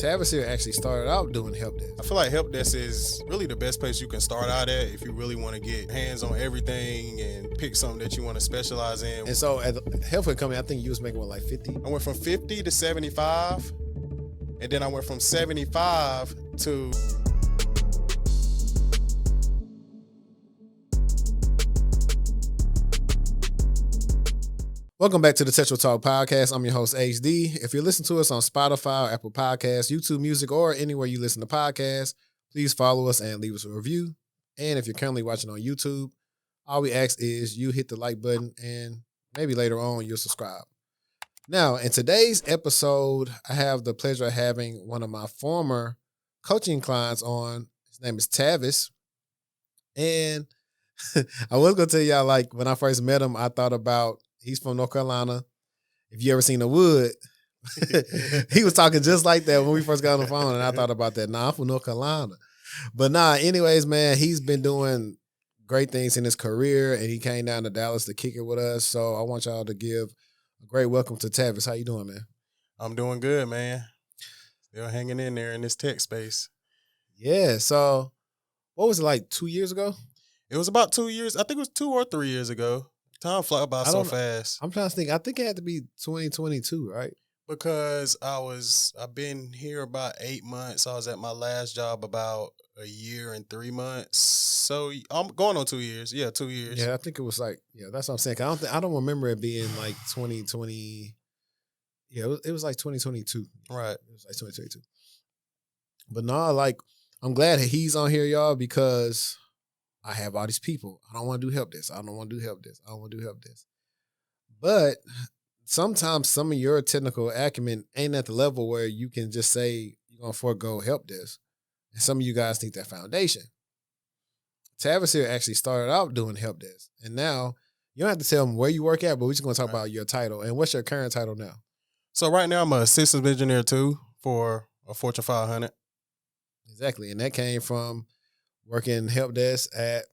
Tavis here actually started out doing Helpdesk. I feel like Helpdesk is really the best place you can start out at if you really want to get hands on everything and pick something that you want to specialize in. And so at the healthcare company, I think you was making like 50. I went from 50 to 75, and then I went from 75 to... Welcome back to the Techtual Talk Podcast. I'm your host, HD. If you listen to us on Spotify, Apple Podcasts, YouTube Music, or anywhere you listen to podcasts, please follow us and leave us a review. And if you're currently watching on YouTube, all we ask is you hit the like button and maybe later on you'll subscribe. Now, in today's episode, I have the pleasure of having one of my former coaching clients on. His name is Tavis. And I was going to tell y'all, like, when I first met him, I thought about, he's from North Carolina. If you ever seen The Wood, he was talking just like that when we first got on the phone, and I thought about that. Nah, I'm from North Carolina. But anyways, man, he's been doing great things in his career, and he came down to Dallas to kick it with us. So I want y'all to give a great welcome to Tavis. How you doing, man? I'm doing good, man. Still hanging in there in this tech space. Yeah, so what was it, like 2 years ago? It was about 2 years. I think it was 2 or 3 years ago. Time fly by so fast. I'm trying to think. I think it had to be 2022, right? Because I've been here about 8 months. I was at my last job about a year and 3 months. So I'm going on 2 years. Yeah, 2 years. Yeah, I think it was like, that's what I'm saying. I don't remember it being like 2020. Yeah, it was like 2022. Right. It was like 2022. But I'm glad that he's on here, y'all, because I have all these people. I don't want to do Helpdesk. I don't want to do Helpdesk. I don't want to do Helpdesk. But sometimes some of your technical acumen ain't at the level where you can just say you're going to forego Helpdesk. And some of you guys need that foundation. Tavis here actually started out doing Helpdesk. And now you don't have to tell them where you work at, but we're just going to talk about your title. And what's your current title now? So right now I'm a systems engineer too for a Fortune 500. Exactly. And that came from working Helpdesk at,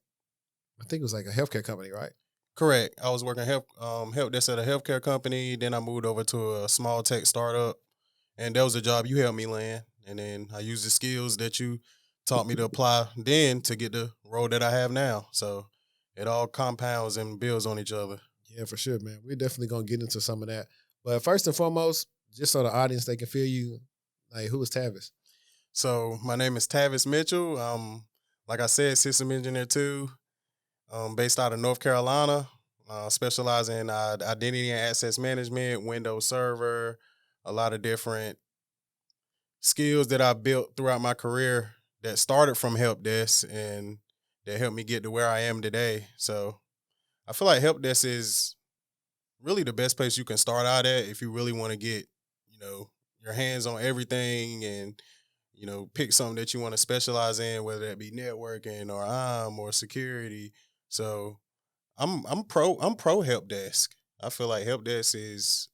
I think it was like a healthcare company, right? Correct. I was working Helpdesk at a healthcare company. Then I moved over to a small tech startup. And that was a job you helped me land. And then I used the skills that you taught me to apply then to get the role that I have now. So it all compounds and builds on each other. Yeah, for sure, man. We're definitely going to get into some of that. But first and foremost, just so the audience, they can feel you, like, who is Tavis? So my name is Tavis Mitchell. Like I said, system engineer too, based out of North Carolina, specialize in identity and access management, Windows Server, a lot of different skills that I built throughout my career that started from Helpdesk and that helped me get to where I am today. So I feel like Helpdesk is really the best place you can start out at if you really want to get, your hands on everything and pick something that you want to specialize in, whether that be networking or IAM or security. So I'm pro Helpdesk. I feel like Helpdesk is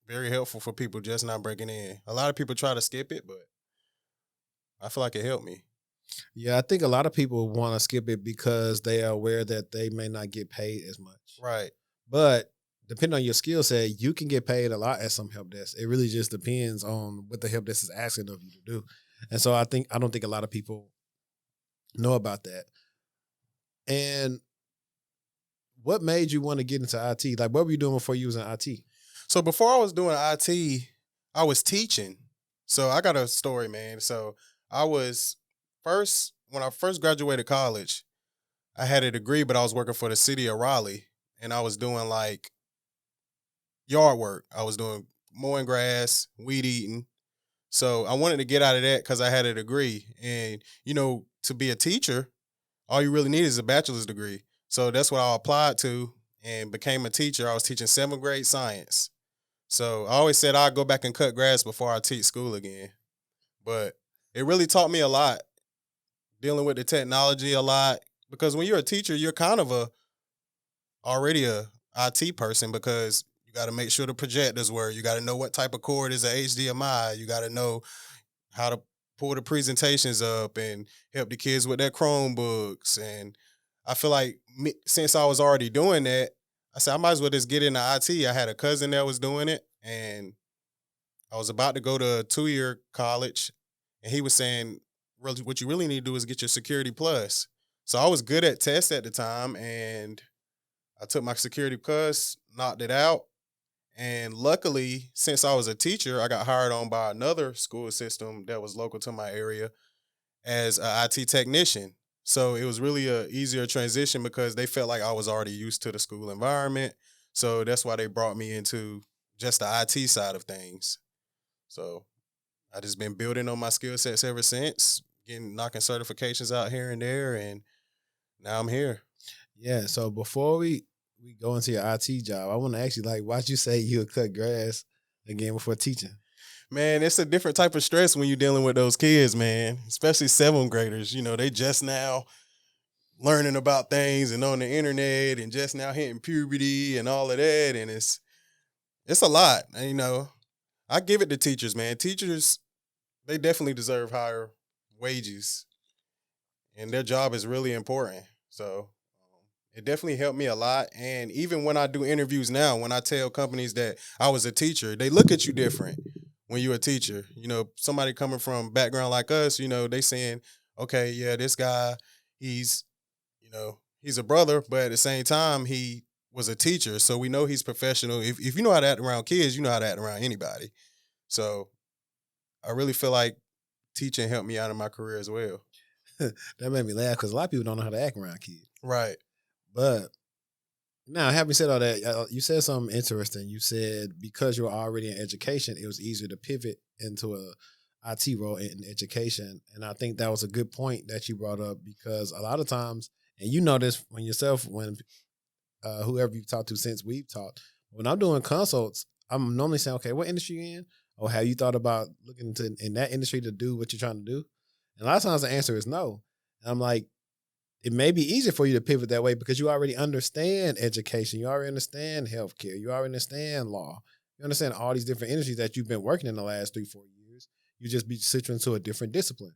very helpful for people just not breaking in. A lot of people try to skip it, but I feel like it helped me. Yeah, I think a lot of people want to skip it because they are aware that they may not get paid as much. Right. But depending on your skill set, you can get paid a lot at some Helpdesk. It really just depends on what the Helpdesk is asking of you to do. And so I don't think a lot of people know about that. And what made you want to get into IT? Like, what were you doing before you was in IT? So before I was doing IT, I was teaching. So I got a story, man. So when I first graduated college, I had a degree, but I was working for the city of Raleigh. And I was doing like yard work. I was doing mowing grass, weed eating. So I wanted to get out of that because I had a degree. And, to be a teacher, all you really need is a bachelor's degree. So that's what I applied to and became a teacher. I was teaching 7th grade science. So I always said I'd go back and cut grass before I teach school again. But it really taught me a lot, dealing with the technology a lot. Because when you're a teacher, you're kind of already a IT person because you got to make sure the projectors work. You got to know what type of cord is a HDMI. You got to know how to pull the presentations up and help the kids with their Chromebooks. And I feel like since I was already doing that, I said I might as well just get into IT. I had a cousin that was doing it, and I was about to go to a 2-year college, and he was saying, really, what you really need to do is get your Security Plus. So I was good at tests at the time, and I took my Security Plus, knocked it out. And luckily, since I was a teacher, I got hired on by another school system that was local to my area as an IT technician. So it was really a easier transition because they felt like I was already used to the school environment. So that's why they brought me into just the IT side of things. So I just been building on my skill sets ever since, knocking certifications out here and there, and now I'm here. Yeah. So before we go into your IT job, I want to ask you, like, why'd you say you would cut grass again before teaching? Man, it's a different type of stress when you're dealing with those kids, man, especially 7th graders. They just now learning about things and on the internet and just now hitting puberty and all of that. And it's a lot. I give it to teachers, man. Teachers, they definitely deserve higher wages, and their job is really important. So it definitely helped me a lot. And even when I do interviews now, when I tell companies that I was a teacher, they look at you different when you're a teacher. Somebody coming from a background like us, they saying, okay, yeah, this guy, he's a brother, but at the same time, he was a teacher. So we know he's professional. If you know how to act around kids, you know how to act around anybody. So I really feel like teaching helped me out in my career as well. That made me laugh because a lot of people don't know how to act around kids. Right. But now, having said all that, you said something interesting. You said because you were already in education, it was easier to pivot into a IT role in education. And I think that was a good point that you brought up because a lot of times, and you know this when yourself, when whoever you've talked to since we've talked, when I'm doing consults, I'm normally saying, okay, what industry you in? Or have you thought about looking into in that industry to do what you're trying to do? And a lot of times the answer is no. And I'm like, it may be easier for you to pivot that way because you already understand education. You already understand healthcare. You already understand law. You understand all these different industries that you've been working in the last 3-4 years. You just be switching to a different discipline.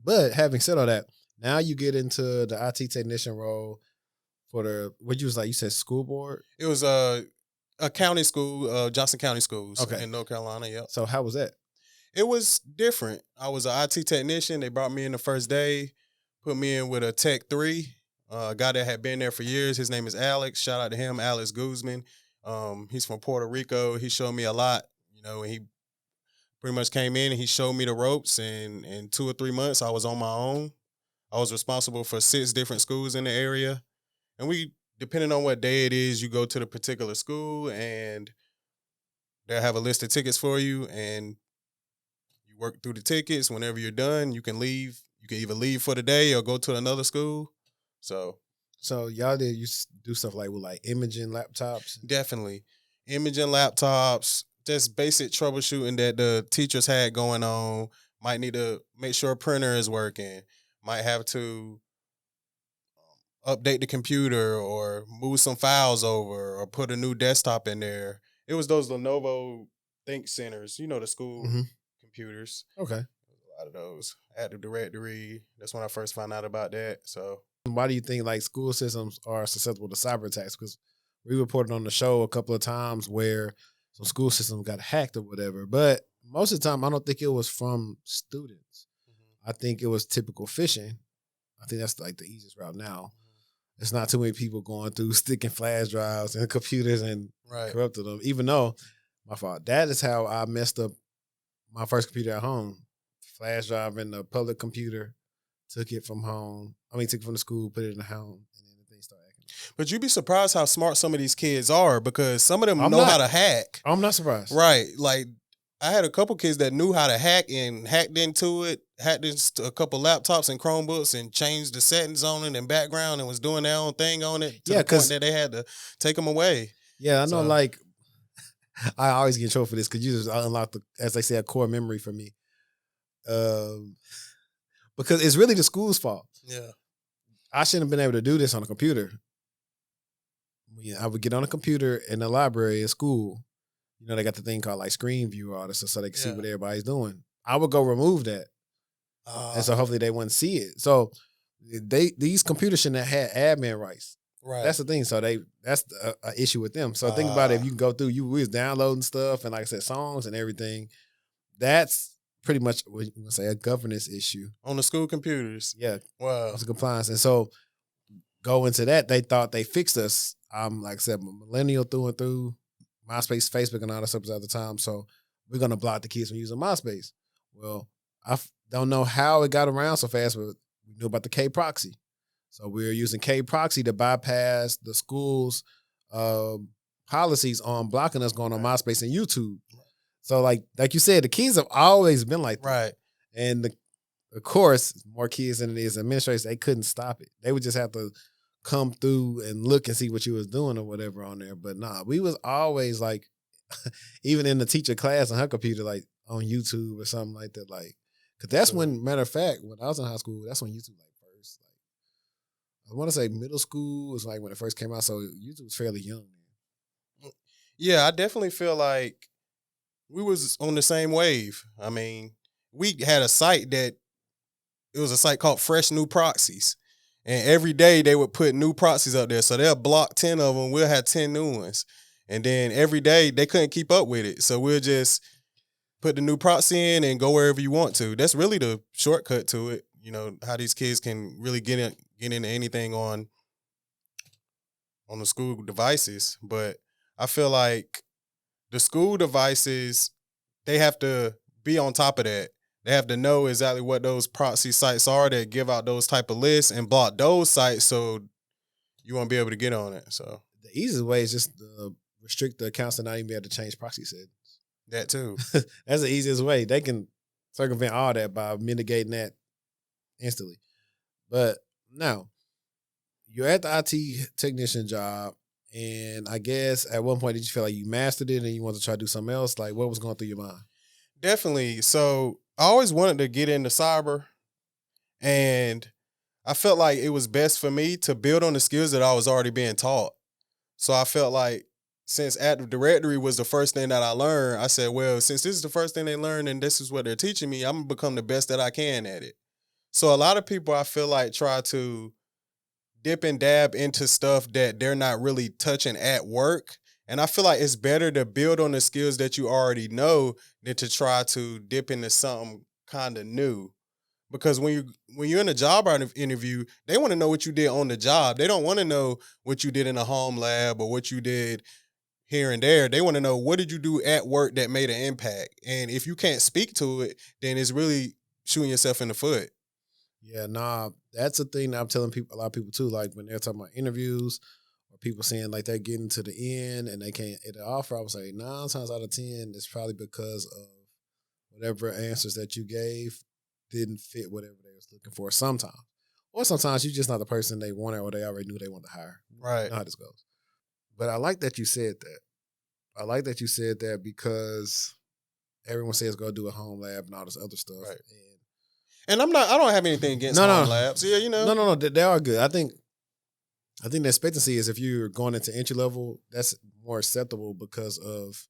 But having said all that, now you get into the IT technician role for you said school board? It was a county school, Johnson County Schools in North Carolina, yep. So how was that? It was different. I was an IT technician. They brought me in the first day, put me in with a Tech 3, a guy that had been there for years. His name is Alex. Shout out to him, Alex Guzman. He's from Puerto Rico. He showed me a lot, and he pretty much came in and he showed me the ropes. And in 2 or 3 months, I was on my own. I was responsible for 6 different schools in the area. And depending on what day it is, you go to the particular school and they'll have a list of tickets for you, and you work through the tickets. Whenever you're done, you can leave. You can either leave for the day or go to another school. So y'all did you do stuff like with like imaging laptops? Definitely. Imaging laptops, just basic troubleshooting that the teachers had going on. Might need to make sure a printer is working. Might have to update the computer or move some files over or put a new desktop in there. It was those Lenovo Think Centers, the school computers. Okay. A lot of those. Active Directory. That's when I first found out about that. So why do you think like school systems are susceptible to cyber attacks? Because we reported on the show a couple of times where some school systems got hacked or whatever. But most of the time, I don't think it was from students. I think it was typical phishing. I think that's like the easiest route now. It's not too many people going through sticking flash drives and computers and corrupting them. Even though, my fault, that is how I messed up my first computer at home. Flash drive in the public computer, took it from home. Took it from the school, put it in the home, and then the thing started acting. But you'd be surprised how smart some of these kids are because some of them know how to hack. I'm not surprised. Right. Like, I had a couple kids that knew how to hack and hacked into it, hacked into a couple laptops and Chromebooks and changed the settings on it and background and was doing their own thing on it to the point that they had to take them away. Yeah, I know, like, I always get in trouble for this because you just unlocked, as they say, a core memory for me. Because it's really the school's fault. Yeah. I shouldn't have been able to do this on a computer. I would get on a computer in the library at school. They got the thing called like screen view or this, so they can see what everybody's doing. I would go remove that. And so hopefully they wouldn't see it. So these computers shouldn't have had admin rights. Right. That's the thing. So that's a issue with them. So think about it. If you can go through, we was downloading stuff and like I said, songs and everything. That's pretty much what you gonna say a governance issue on the school computers. Yeah, Wow. it's a compliance. And so go into that, they thought they fixed us. I'm like I said, millennial through and through. MySpace, Facebook, and all that stuff was at the time. So we're gonna block the kids from using MySpace. Well, don't know how it got around so fast, but we knew about the K proxy. So we were using K proxy to bypass the school's policies on blocking us going on MySpace and YouTube. So like you said, the kids have always been like that. Right. And of course, more kids than it is administrators, they couldn't stop it. They would just have to come through and look and see what you was doing or whatever on there. But nah, we was always like, even in the teacher class on her computer, like on YouTube or something like that. Like, cause that's when, matter of fact, when I was in high school, that's when YouTube like first, like, I want to say middle school was like when it first came out. So YouTube was fairly young. Yeah, I definitely feel like we was on the same wave. I mean, we had a site that it was a site called Fresh New Proxies. And every day they would put new proxies up there. So they'll block 10 of them. We'll have 10 new ones. And then every day they couldn't keep up with it. So we'll just put the new proxy in and go wherever you want to. That's really the shortcut to it. You know, how these kids can really get into anything on the school devices. But I feel like the school devices, they have to be on top of that. They have to know exactly what those proxy sites are that give out those type of lists and block those sites so you won't be able to get on it. So the easiest way is just restrict the accounts and not even be able to change proxy settings. That too. That's the easiest way. They can circumvent all that by mitigating that instantly. But now, you're at the IT technician job, and I guess at one point did you feel like you mastered it and you want to try to do something else? Like what was going through your mind? Definitely. So I always wanted to get into cyber, and I felt like it was best for me to build on the skills that I was already being taught. So I felt like since Active Directory was the first thing that I learned, I said, well, since this is the first thing they learned and this is what they're teaching me, I'm going to become the best that I can at it. So a lot of people, I feel like, try to dip and dab into stuff that they're not really touching at work. And I feel like it's better to build on the skills that you already know than to try to dip into something kind of new. Because when you're in a job interview, they want to know what you did on the job. They don't want to know what you did in a home lab or what you did here and there. They want to know, what did you do at work that made an impact? And if you can't speak to it, then it's really shooting yourself in the foot. Yeah, nah, that's a thing that I'm telling people, a lot of people too, like when they're talking about interviews or people saying like they're getting to the end and they can't hit an offer, I would say 9 times out of 10, it's probably because of whatever answers that you gave didn't fit whatever they was looking for sometimes. Or sometimes you're just not the person they wanted or they already knew they wanted to hire. Right. You know how this goes. But I like that you said that. I like that you said that because everyone says go do a home lab and all this other stuff. Right. And I don't have anything against home labs. Yeah, you know. No, they are good. I think the expectancy is if you're going into entry level, that's more acceptable because of,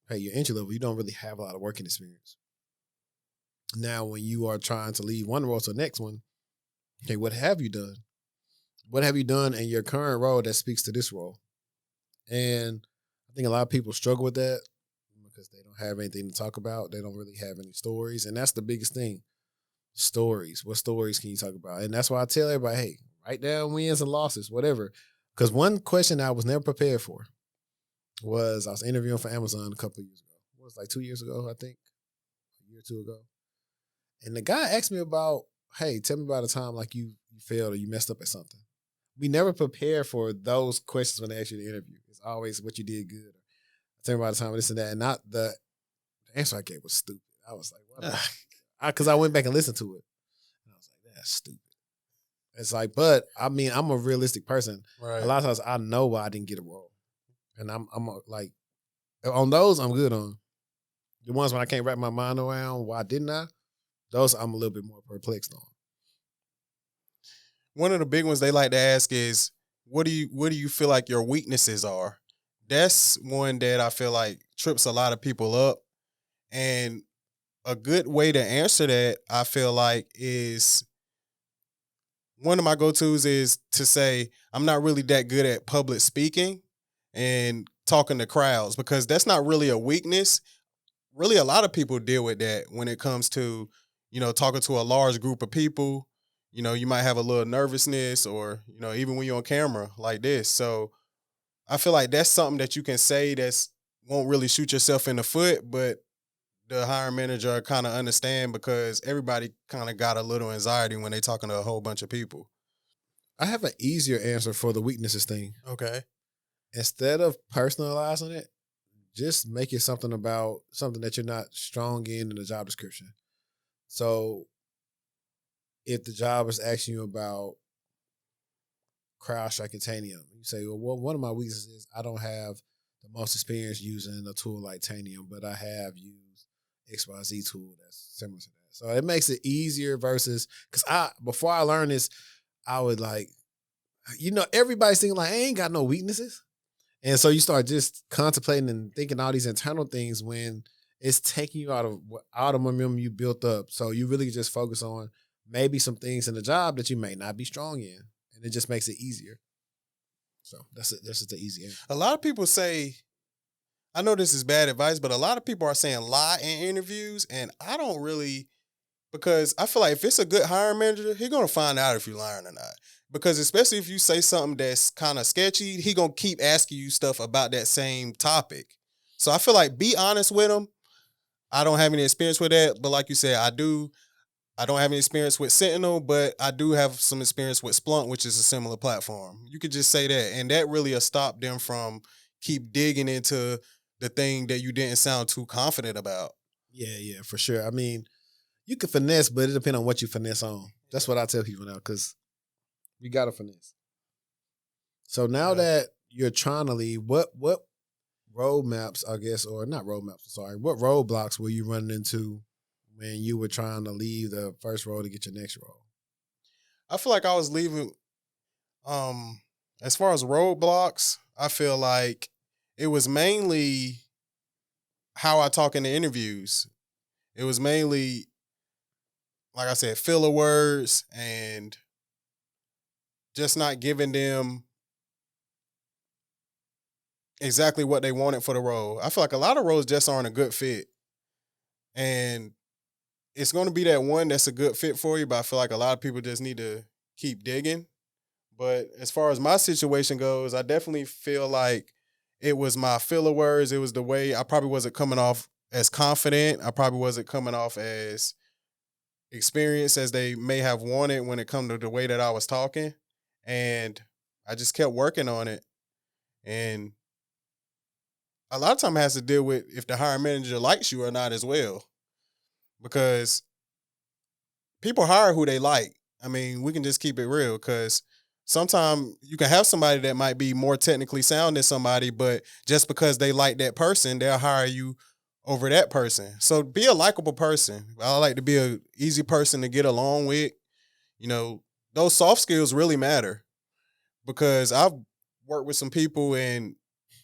hey, you're entry level, you don't really have a lot of working experience. Now, when you are trying to leave one role to the next one, okay, what have you done? What have you done in your current role that speaks to this role? And I think a lot of people struggle with that because they don't have anything to talk about. They don't really have any stories. And that's the biggest thing. Stories. What stories can you talk about? And that's why I tell everybody, hey, write down wins and losses, whatever. Because one question I was never prepared for was I was interviewing for Amazon a couple of years ago. It was like 2 years ago, I think. A year or two ago. And the guy asked me about, hey, tell me about a time like you failed or you messed up at something. We never prepare for those questions when they ask you to interview. It's always what you did good. Tell me about a time this and that. And not the answer I gave was stupid. I was like, what? Because I went back and listened to it. And I was like, that's stupid. It's like, but I mean, I'm a realistic person. Right. A lot of times I know why I didn't get a role. And I'm like, on those I'm good on. The ones when I can't wrap my mind around why didn't I? Those I'm a little bit more perplexed on. One of the big ones they like to ask is, what do you feel like your weaknesses are? That's one that I feel like trips a lot of people up. And a good way to answer that, I feel like, is one of my go-tos is to say I'm not really that good at public speaking and talking to crowds, because that's not really a weakness. Really, a lot of people deal with that when it comes to, talking to a large group of people. You might have a little nervousness, or, even when you're on camera like this. So I feel like that's something that you can say that's won't really shoot yourself in the foot, but the hiring manager kind of understand, because everybody kind of got a little anxiety when they talking to a whole bunch of people. I have an easier answer for the weaknesses thing. Okay. Instead of personalizing it, just make it something that you're not strong in the job description. So if the job is asking you about CrowdStrike and Tanium, you say, well, one of my weaknesses is I don't have the most experience using a tool like Tanium, but I have used XYZ tool that's similar to that. So it makes it easier versus, because before I learned this, I would like, everybody's thinking like, I ain't got no weaknesses. And so you start just contemplating and thinking all these internal things when it's taking you out of momentum you built up. So you really just focus on maybe some things in the job that you may not be strong in. And it just makes it easier. So that's just the easy answer. A lot of people say, I know this is bad advice, but a lot of people are saying lie in interviews, and I don't really, because I feel like if it's a good hiring manager, he's going to find out if you're lying or not. Because especially if you say something that's kind of sketchy, he going to keep asking you stuff about that same topic. So I feel like be honest with him. I don't have any experience with that, but like you said, I don't have any experience with Sentinel, but I do have some experience with Splunk, which is a similar platform. You could just say that, and that really will stop them from keep digging into the thing that you didn't sound too confident about. Yeah, for sure. I mean, you can finesse, but it depends on what you finesse on. That's what I tell people now, because you got to finesse. So now that you're trying to leave, what roadmaps, I guess, or not roadmaps, sorry, what roadblocks were you running into when you were trying to leave the first role to get your next role? I feel like I was leaving, as far as roadblocks, I feel like it was mainly how I talk in the interviews. It was mainly, like I said, filler words and just not giving them exactly what they wanted for the role. I feel like a lot of roles just aren't a good fit. And it's going to be that one that's a good fit for you, but I feel like a lot of people just need to keep digging. But as far as my situation goes, I definitely feel like it was my filler words. It was the way I probably wasn't coming off as confident. I probably wasn't coming off as experienced as they may have wanted when it come to the way that I was talking. And I just kept working on it. And a lot of time it has to deal with if the hiring manager likes you or not as well. Because people hire who they like. I mean, we can just keep it real, because sometimes you can have somebody that might be more technically sound than somebody, but just because they like that person, they'll hire you over that person. So be a likable person. I like to be an easy person to get along with. Those soft skills really matter, because I've worked with some people, and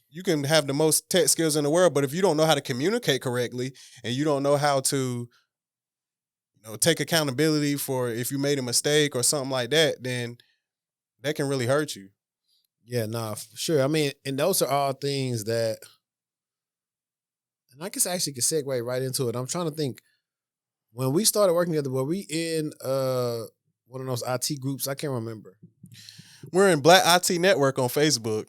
you can have the most tech skills in the world, but if you don't know how to communicate correctly and you don't know how to take accountability for if you made a mistake or something like that, then that can really hurt you. Yeah, nah, for sure. I mean, and those are all things that, and I guess I actually can segue right into it. I'm trying to think, when we started working together, were we in one of those IT groups? I can't remember. We're in Black IT Network on Facebook.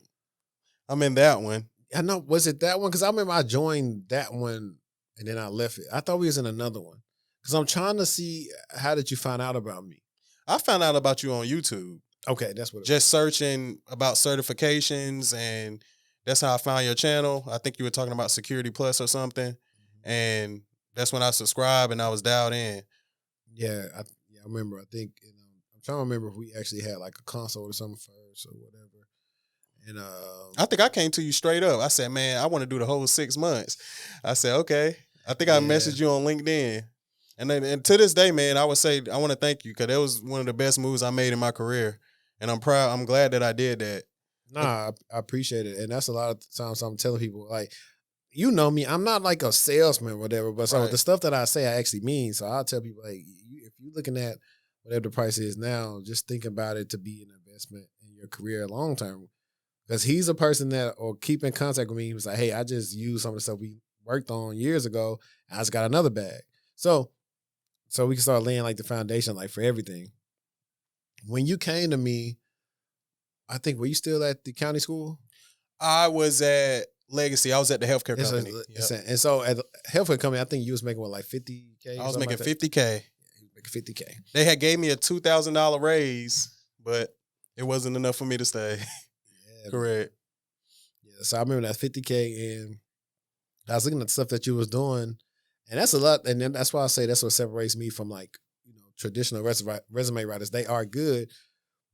I'm in that one. I know, was it that one? Because I remember I joined that one and then I left it. I thought we was in another one. Because I'm trying to see, how did you find out about me? I found out about you on YouTube. Okay, that's what it was. Just searching about certifications, and that's how I found your channel. I think you were talking about Security Plus or something. Mm-hmm. And that's when I subscribed and I was dialed in. Yeah, I remember. I think, I'm trying to remember if we actually had like a console or something first or whatever. And I think I came to you straight up. I said, man, I want to do the whole 6 months. I said, okay. I think I messaged you on LinkedIn. And to this day, man, I would say I want to thank you, because that was one of the best moves I made in my career. And I'm proud. I'm glad that I did that. Nah, I appreciate it. And that's a lot of times I'm telling people, like, you know me, I'm not like a salesman or whatever, but so the stuff that I say I actually mean. So I'll tell people, like, if you're looking at whatever the price is now, just think about it to be an investment in your career long term. Because he's a person that will keep in contact with me. He was like, hey, I just used some of the stuff we worked on years ago. I just got another bag. So we can start laying like the foundation like for everything. When you came to me, I think, were you still at the county school? I was at Legacy. I was at the healthcare company. And so at the healthcare company, I think you was making what, like $50K? I was making like $50K. Yeah, making $50K. They had gave me a $2,000 raise, but it wasn't enough for me to stay. Yeah, correct. Yeah, so I remember that $50K, and I was looking at the stuff that you was doing, and that's a lot. And then that's why I say that's what separates me from like, traditional resume writers. They are good,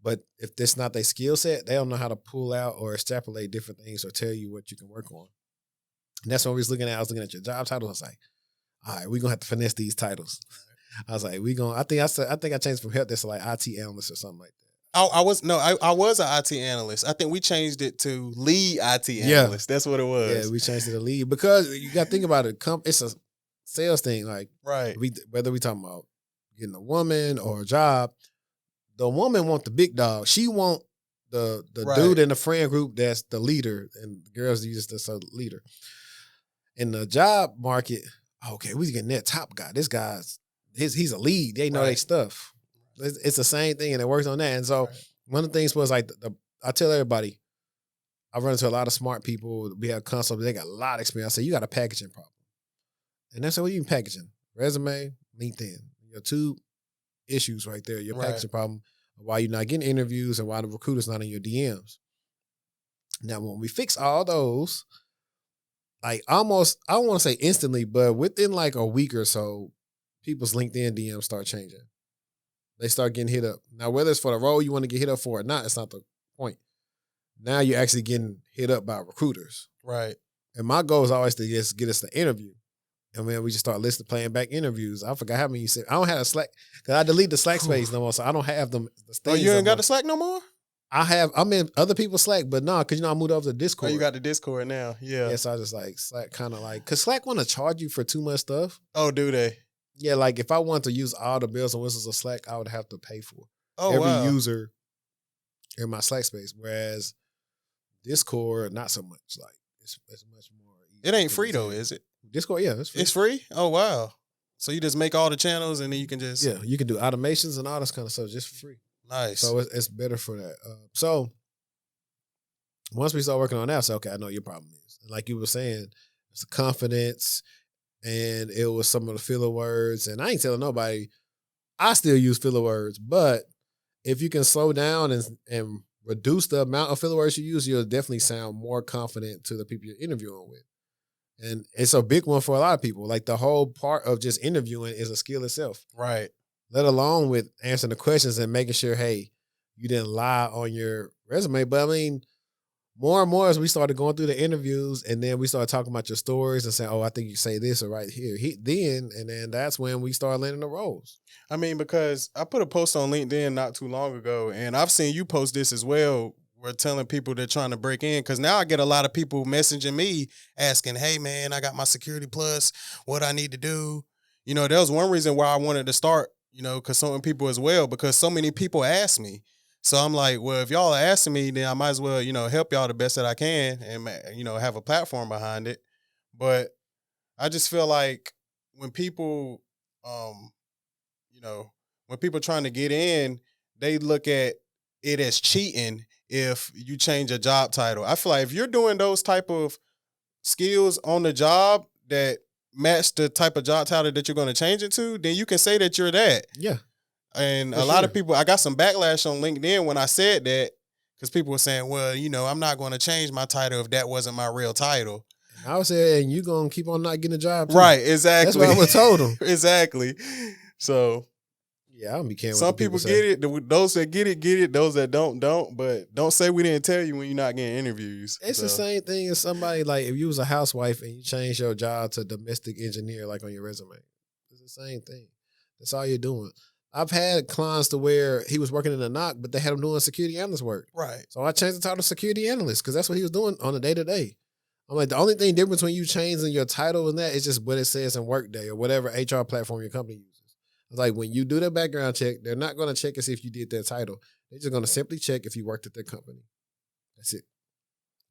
but if that's not their skill set, they don't know how to pull out or extrapolate different things or tell you what you can work on. And that's what I was looking at. I was looking at your job title. I was like, all right, we're gonna have to finesse these titles. I was like, I think I changed from Helpdesk to like IT analyst or something like that. I was an IT analyst. I think we changed it to lead IT analyst. That's what it was. Yeah, we changed it to lead because you got to think about it. It's a sales thing. Like, right. Whether we talking about getting a woman or a job, the woman want the big dog. She want the right. dude in the friend group that's the leader, and the girls use this as a leader. In the job market, okay, we getting that top guy. This guy's he's a lead. They know right. their stuff. It's the same thing, and it works on that. And so one of the things was like, I tell everybody, I run into a lot of smart people. We have consultants, they got a lot of experience. I say, you got a packaging problem. And they say, what are you packaging? Resume, LinkedIn. Your two issues right there. Your packaging problem, why you're not getting interviews and why the recruiter's not in your DMs. Now, when we fix all those, like almost, I don't want to say instantly, but within like a week or so, people's LinkedIn DMs start changing. They start getting hit up. Now, whether it's for the role you want to get hit up for or not, it's not the point. Now you're actually getting hit up by recruiters. Right. And my goal is always to just get us the interview. And then we just start playing back interviews. I forgot how many you said. I don't have a Slack, because I delete the Slack space no more, so I don't have them. Oh, you ain't got the Slack no more? I'm in other people's Slack, but no, because I moved over to Discord. Oh, you got the Discord now. Yeah. Yeah, so I just like Slack kind of like, because Slack want to charge you for too much stuff. Oh, do they? Yeah, like if I want to use all the bells and whistles of Slack, I would have to pay for every user in my Slack space. Whereas Discord, not so much. Like it's much more easy. It ain't free though, is it? Discord, yeah, it's free. It's free? Oh wow. So you just make all the channels and then you can just you can do automations and all this kind of stuff just for free. Nice. So it's better for that. So once we start working on that, I said, okay, I know your problem is. And like you were saying, it's the confidence. And it was some of the filler words. And I ain't telling nobody, I still use filler words. But if you can slow down and reduce the amount of filler words you use, you'll definitely sound more confident to the people you're interviewing with. And it's a big one for a lot of people. Like the whole part of just interviewing is a skill itself. Right. Let alone with answering the questions and making sure, hey, you didn't lie on your resume. But I mean, more and more as we started going through the interviews and then we started talking about your stories and saying, oh, I think you say this or right here. Then that's when we started landing the roles. I mean, because I put a post on LinkedIn not too long ago, and I've seen you post this as well. We're telling people they're trying to break in, because now I get a lot of people messaging me asking, hey, man, I got my Security Plus, what I need to do. There was one reason why I wanted to start, consulting people as well, because so many people ask me. So I'm like, well, if y'all are asking me, then I might as well, help y'all the best that I can and, have a platform behind it. But I just feel like when people, when people trying to get in, they look at it as cheating if you change a job title. I feel like if you're doing those type of skills on the job that match the type of job title that you're going to change it to, then you can say that you're that. Yeah. And a lot of people, I got some backlash on LinkedIn when I said that, because people were saying, well, I'm not going to change my title if that wasn't my real title. I was saying, and you're going to keep on not getting a job too. Right, exactly. That's what I would have told them. Exactly. So, yeah, I don't be caring. Some people get it. Those that get it. Those that don't. But don't say we didn't tell you when you're not getting interviews. It's the same thing as somebody, like if you was a housewife and you change your job to domestic engineer, like on your resume. It's the same thing. That's all you're doing. I've had clients to where he was working in a knock, but they had him doing security analyst work. Right. So I changed the title to security analyst because that's what he was doing on a day-to-day. I'm like, the only thing different between you changing your title and that is just what it says in Workday or whatever HR platform your company uses. Like when you do the background check, they're not going to check and see if you did that title. They're just going to simply check if you worked at their company. That's it.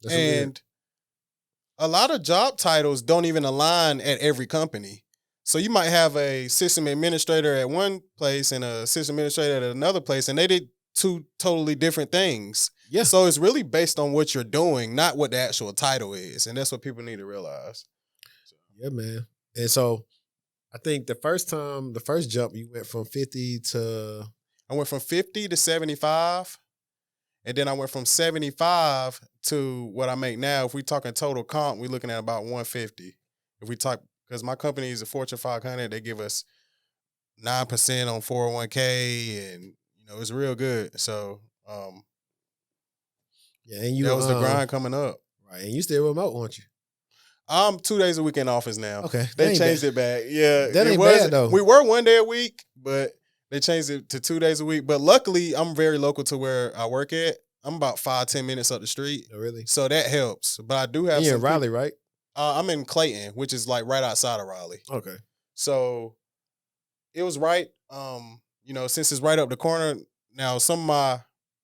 That's and a lot of job titles don't even align at every company. So you might have a system administrator at one place and a system administrator at another place, and they did two totally different things. Yeah. So it's really based on what you're doing, not what the actual title is. And that's what people need to realize. Yeah, man. And so I think the first jump, you went from 50 to... I went from 50 to 75. And then I went from 75 to what I make now. If we talking total comp, we're looking at about 150. If we talk, because my company is a Fortune 500, they give us 9% on 401k, and it's real good. So yeah, and you that was the grind coming up. Right, and you still remote, aren't you? I'm 2 days a week in office now. Okay, they changed it back. Yeah, that ain't bad though. We were 1 day a week, but they changed it to 2 days a week. But luckily, I'm very local to where I work at. I'm about 5-10 minutes up the street. Oh, really? So that helps. But I do have. And you're in Raleigh, right? I'm in Clayton, which is like right outside of Raleigh. Okay. So it was right. Since it's right up the corner. Now, some of my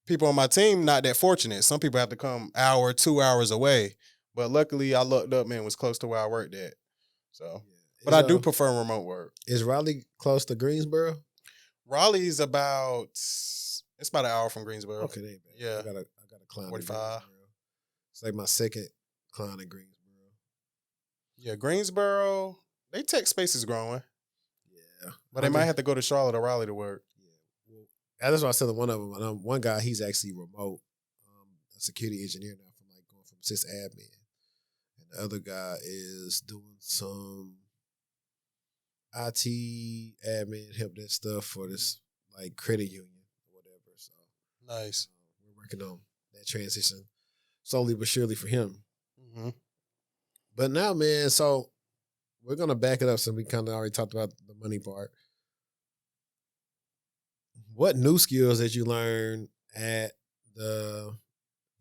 people on my team not that fortunate. Some people have to come 2 hours away. But luckily, I looked up and was close to where I worked at. So, but I do prefer remote work. Is Raleigh close to Greensboro? Raleigh's about it's about an hour from Greensboro. Okay, that ain't bad. Yeah, I got a client. 45. It's like my second client in Greensboro. Yeah, Greensboro. They tech space is growing. Yeah, but they might have to go to Charlotte or Raleigh to work. Yeah, well, that's what I said to one of them. One guy, he's actually remote, a security engineer now, from like going from sysadmin, and the other guy is doing some IT admin help desk stuff for this like credit union or whatever. So nice. We're working on that transition slowly but surely for him. Mm-hmm. But now, man, so we're gonna back it up since we kind of already talked about the money part. What new skills did you learn at the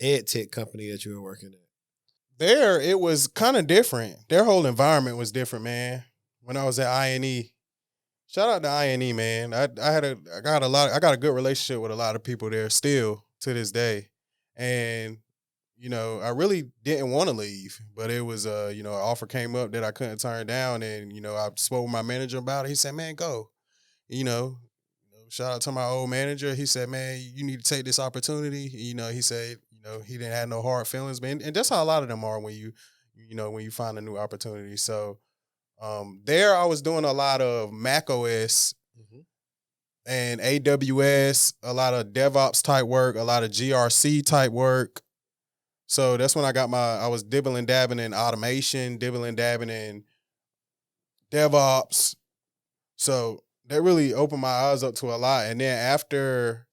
ed tech company that you were working at? There, it was kind of different. Their whole environment was different, man. When I was at INE, shout out to INE, man. I got a good relationship with a lot of people there still to this day, and I really didn't want to leave, but it was an offer came up that I couldn't turn down, and I spoke with my manager about it. He said, "Man, go." Shout out to my old manager. He said, "Man, you need to take this opportunity." He said, he didn't have no hard feelings, man, and that's how a lot of them are when you find a new opportunity. So. There I was doing a lot of Mac OS and AWS, a lot of DevOps type work, a lot of GRC type work. So that's when I was dibbling dabbing in automation, dibbling dabbing in DevOps. So that really opened my eyes up to a lot. And then after,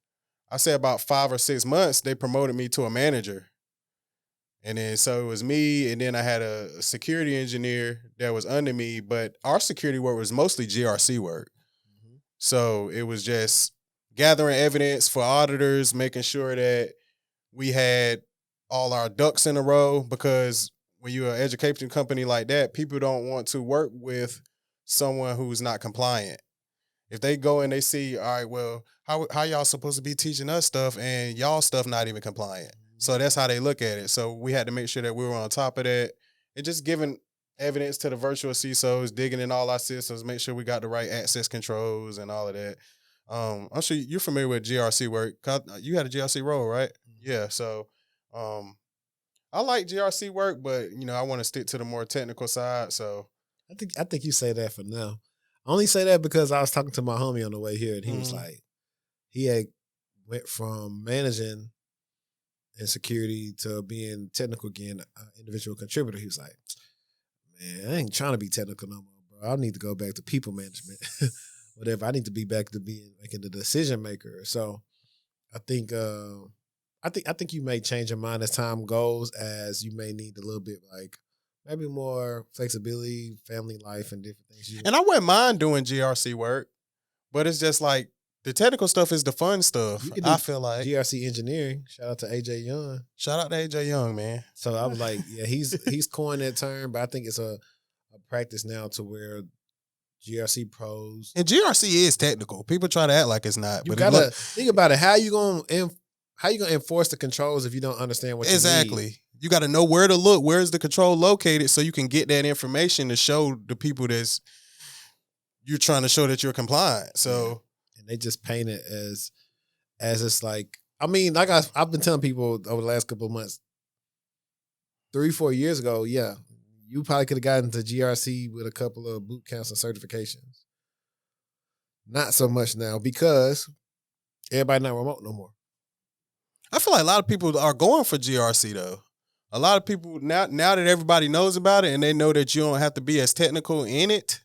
I say about 5 or 6 months, they promoted me to a manager. And then so it was me, and then I had a security engineer that was under me, but our security work was mostly GRC work. Mm-hmm. So it was just gathering evidence for auditors, making sure that we had all our ducks in a row, because when you're an education company like that, people don't want to work with someone who's not compliant. If they go and they see, all right, well, how y'all supposed to be teaching us stuff and y'all stuff not even compliant? So that's how they look at it. So we had to make sure that we were on top of that and just giving evidence to the virtual CISOs, digging in all our systems, make sure we got the right access controls and all of that. I'm sure you're familiar with GRC work. You had a GRC role, right? Mm-hmm. Yeah. So I like GRC work, but I want to stick to the more technical side. So I think you say that for now. I only say that because I was talking to my homie on the way here, and he was like, he had went from managing and security to being technical again, individual contributor. He was like, man, I ain't trying to be technical no more, bro. I need to go back to people management. Whatever. I need to be back to making the decision maker. So I think you may change your mind as time goes, as you may need a little bit like maybe more flexibility, family life, and different things. And I wouldn't mind doing GRC work, but it's just like, the technical stuff is the fun stuff. I feel like GRC engineering. Shout out to AJ Young. Shout out to AJ Young, man. So I was like, yeah, he's coined that term, but I think it's a practice now to where GRC pros. And GRC is technical. People try to act like it's not. You but gotta think about it. How you gonna enforce the controls if you don't understand what you need? Exactly. You got to know where to look. Where's the control located so you can get that information to show the people that's you're trying to show that you're compliant. So and they just paint it as it's like, I mean, like I've been telling people over the last couple of months, 3-4 years ago, yeah, you probably could have gotten to GRC with a couple of boot camps and certifications. Not so much now because everybody not remote no more. I feel like a lot of people are going for GRC though. A lot of people now that everybody knows about it and they know that you don't have to be as technical in it,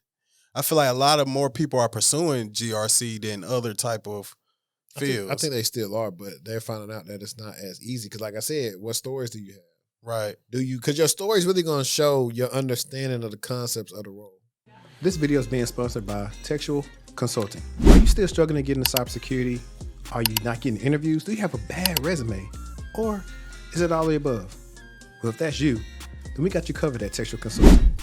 I feel like a lot of more people are pursuing GRC than other type of fields. I think they still are, but they're finding out that it's not as easy. Because like I said, what stories do you have? Right. Because your story is really going to show your understanding of the concepts of the role. This video is being sponsored by Textual Consulting. Are you still struggling to get into cybersecurity? Are you not getting interviews? Do you have a bad resume? Or is it all the above? Well, if that's you, then we got you covered at Textual Consulting.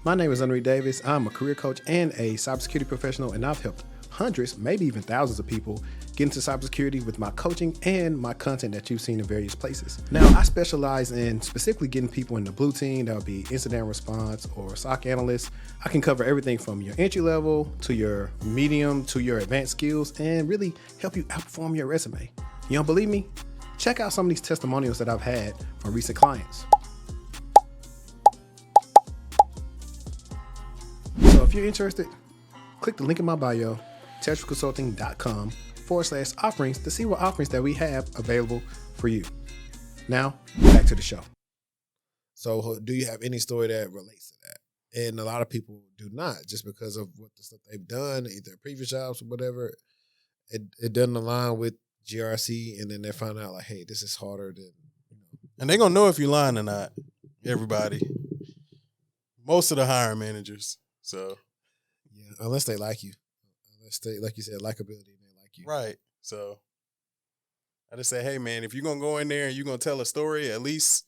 My name is Henry Davis. I'm a career coach and a cybersecurity professional, and I've helped hundreds, maybe even thousands of people get into cybersecurity with my coaching and my content that you've seen in various places. Now, I specialize in specifically getting people in the blue team. That would be incident response or SOC analyst. I can cover everything from your entry level to your medium to your advanced skills and really help you outperform your resume. You don't believe me? Check out some of these testimonials that I've had from recent clients. So if you're interested, click the link in my bio, textualconsulting.com/offerings to see what offerings that we have available for you. Now, back to the show. So do you have any story that relates to that? And a lot of people do not, just because of what the stuff they've done, either previous jobs or whatever. It doesn't align with GRC, and then they find out like, hey, this is harder than. And they're going to know if you're lying or not, everybody. Most of the hiring managers. So, yeah, unless they like you. Unless they, like you said, likability, and they like you. Right. So, I just say, hey, man, if you're going to go in there and you're going to tell a story, at least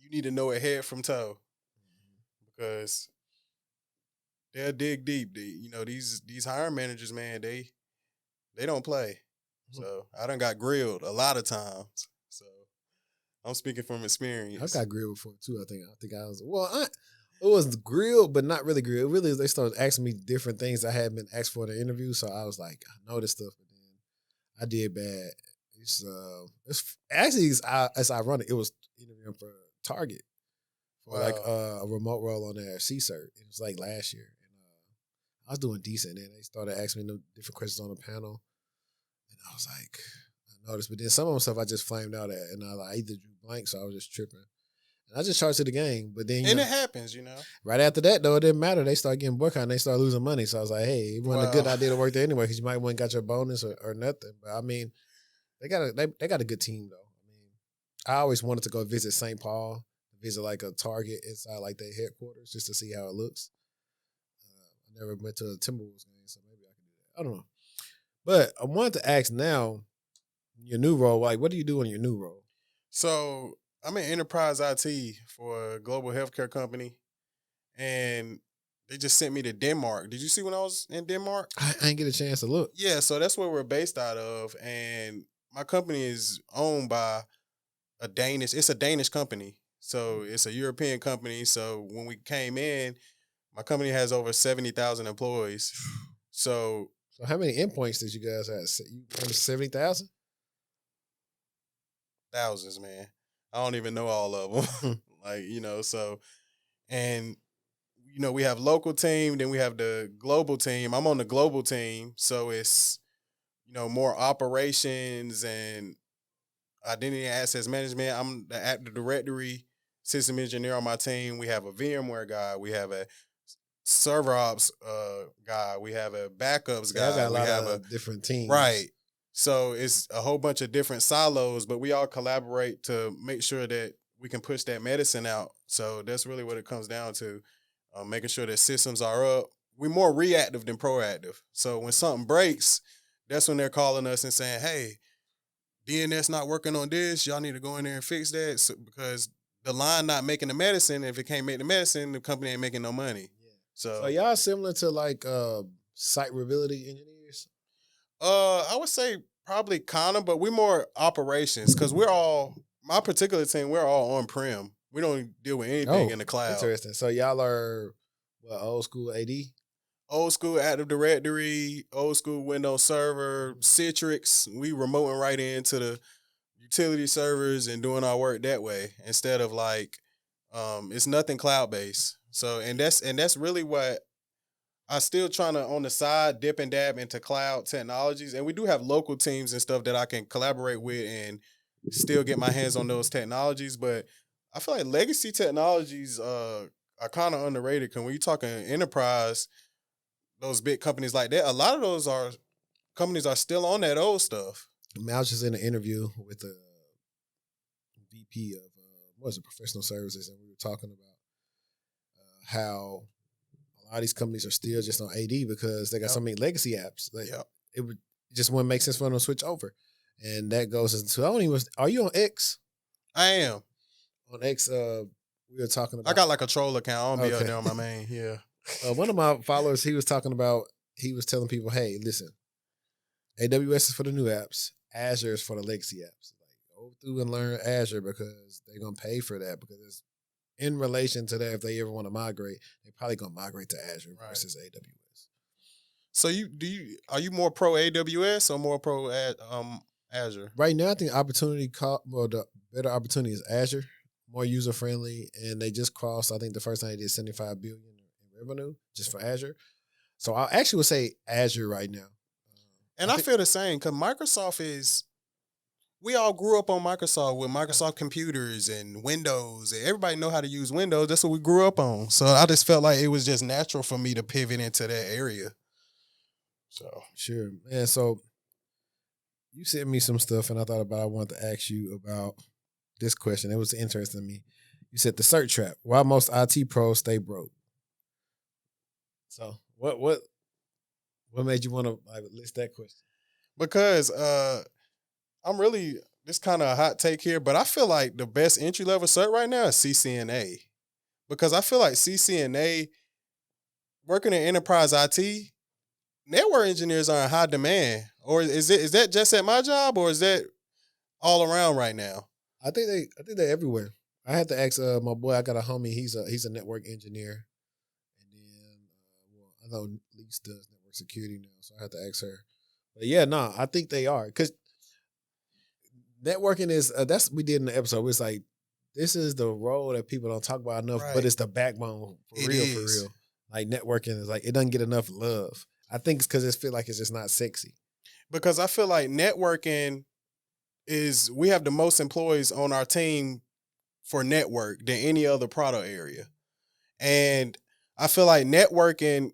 you need to know it head from toe. Because they'll dig deep. These hiring managers, man, they don't play. So, I done got grilled a lot of times. So, I'm speaking from experience. I got grilled before, too. I think I was, it was grilled, but not really grilled. Really, they started asking me different things I hadn't been asked for in the interview. So I was like, I know this stuff, but then I did bad. It's ironic. It was interviewing for Target for like a remote role on their C-cert. It was like last year, and I was doing decent. And they started asking me different questions on the panel, and I was like, I noticed. But then some of them stuff I just flamed out at, and I either drew blank, so I was just tripping. I just charged to the game, but then it happens, Right after that, though, it didn't matter. They started getting boycotted and they started losing money. So I was like, hey, it wasn't a good idea to work there anyway because you might want got your bonus or nothing. But I mean, they got a good team though. I mean, I always wanted to go visit St. Paul, visit like a Target inside like their headquarters just to see how it looks. I never went to a Timberwolves game, so maybe I can do that. I don't know. But I wanted to ask now, your new role, like what do you do in your new role? So I'm in enterprise IT for a global healthcare company, and they just sent me to Denmark. Did you see when I was in Denmark? I didn't get a chance to look. Yeah, so that's where we're based out of, and my company is owned by it's a Danish company. So it's a European company. So when we came in, my company has over 70,000 employees. So how many endpoints did you guys have? 70,000? Thousands, man. I don't even know all of them. We have local team, then we have the global team. I'm on the global team, so it's, more operations and identity and access management. I'm the Active Directory system engineer on my team. We have a VMware guy. We have a server ops guy. We have a backups guy. I got a lot of different teams. Right. So it's a whole bunch of different silos, but we all collaborate to make sure that we can push that medicine out. So that's really what it comes down to, making sure that systems are up. We're more reactive than proactive. So when something breaks, that's when they're calling us and saying, hey, DNS not working on this. Y'all need to go in there and fix that because the line not making the medicine, if it can't make the medicine, the company ain't making no money. So So, y'all similar to like site reliability engineers? I would say probably kind of, but we're more operations because my particular team, we're all on prem. We don't deal with anything in the cloud. Interesting. So y'all are what, old school AD? Old school Active Directory, old school Windows Server, Citrix. We remoting right into the utility servers and doing our work that way instead of like it's nothing cloud based. So and that's really what I still trying to on the side dip and dab into cloud technologies, and we do have local teams and stuff that I can collaborate with and still get my hands on those technologies. But I feel like legacy technologies are kind of underrated. Because when you're talking enterprise, those big companies like that, a lot of those companies are still on that old stuff. I mean, I was just in an interview with the VP of what was it, professional services, and we were talking about how a lot of these companies are still just on AD because they got so many legacy apps. Like, it just wouldn't make sense for them to switch over, and that goes into Are you on X? I am on X. We were talking about. I got like a troll account. I don't be up there on my main. Yeah. One of my followers, he was talking about. He was telling people, "Hey, listen, AWS is for the new apps. Azure is for the legacy apps. Like, go through and learn Azure because they're gonna pay for that because it's in relation to that. If they ever want to migrate, they're probably gonna migrate to Azure versus AWS. So are you more pro AWS or more pro Azure? Right now, I think the better opportunity is Azure, more user friendly, and they just crossed. I think the first time they did $75 billion in revenue just for Azure. So I actually would say Azure right now. And I feel the same because Microsoft we all grew up on Microsoft with Microsoft computers and Windows. And everybody know how to use Windows. That's what we grew up on. So I just felt like it was just natural for me to pivot into that area. So sure. And so you sent me some stuff and I wanted to ask you about this question. It was interesting to me. You said the cert trap. Why most IT pros stay broke? So what made you want to list that question? Because I'm really this kind of a hot take here, but I feel like the best entry level cert right now is CCNA. Because I feel like CCNA working in enterprise IT, network engineers are in high demand. Or is that just at my job or is that all around right now? I think they're everywhere. I had to ask my boy. I got a homie. He's a network engineer, and then I know Lise does network security now, so I had to ask her. But yeah, no, I think they are because networking is that's what we did in the episode. It's like this is the role that people don't talk about enough, but it's the backbone for real. Like networking is like it doesn't get enough love. I think it's because it feels like it's just not sexy. Because I feel like networking we have the most employees on our team for network than any other product area. And I feel like networking,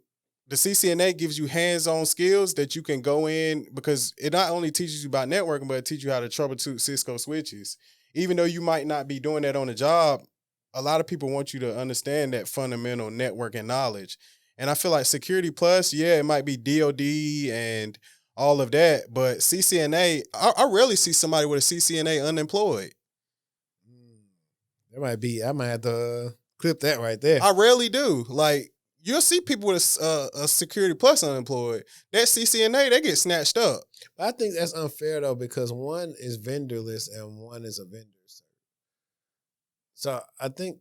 the CCNA gives you hands-on skills that you can go in because it not only teaches you about networking, but it teaches you how to troubleshoot Cisco switches. Even though you might not be doing that on the job, a lot of people want you to understand that fundamental networking knowledge. And I feel like Security Plus, it might be DOD and all of that, but CCNA, I rarely see somebody with a CCNA unemployed. That might be. I might have to clip that right there. I rarely do. Like you'll see people with a Security Plus unemployed. That CCNA, they get snatched up. But I think that's unfair though because one is vendorless and one is a vendor. So I think,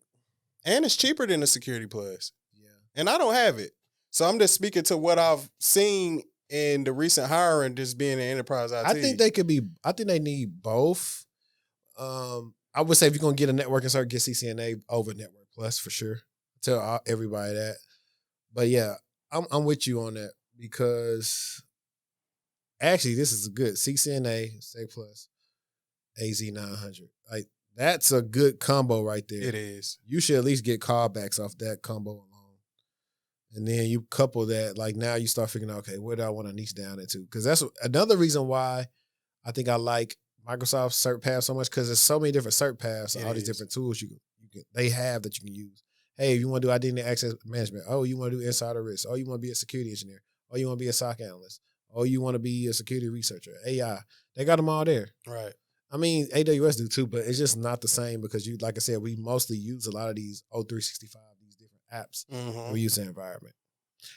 and it's cheaper than the Security Plus. Yeah, and I don't have it, so I'm just speaking to what I've seen in the recent hiring, just being in enterprise IT. I think they could be. I think they need both. I would say if you're gonna get a networking cert, get CCNA over Network Plus for sure. Tell everybody that. But yeah, I'm with you on that because actually this is a good CCNA, Sec Plus, AZ 900. Like that's a good combo right there. It is. You should at least get callbacks off that combo alone. And then you couple that, like now you start figuring out, okay, where do I want to niche down into? Because that's another reason why I think I like Microsoft Cert Path so much because there's so many different cert paths and all these different tools they have that you can use. Hey, if you want to do identity access management, oh, you want to do insider risk, oh, you want to be a security engineer, oh, you want to be a SOC analyst, oh, you want to be a security researcher, AI. They got them all there. Right. I mean, AWS do too, but it's just not the same because like I said, we mostly use a lot of these O365, these different apps Mm-hmm. we use in the environment.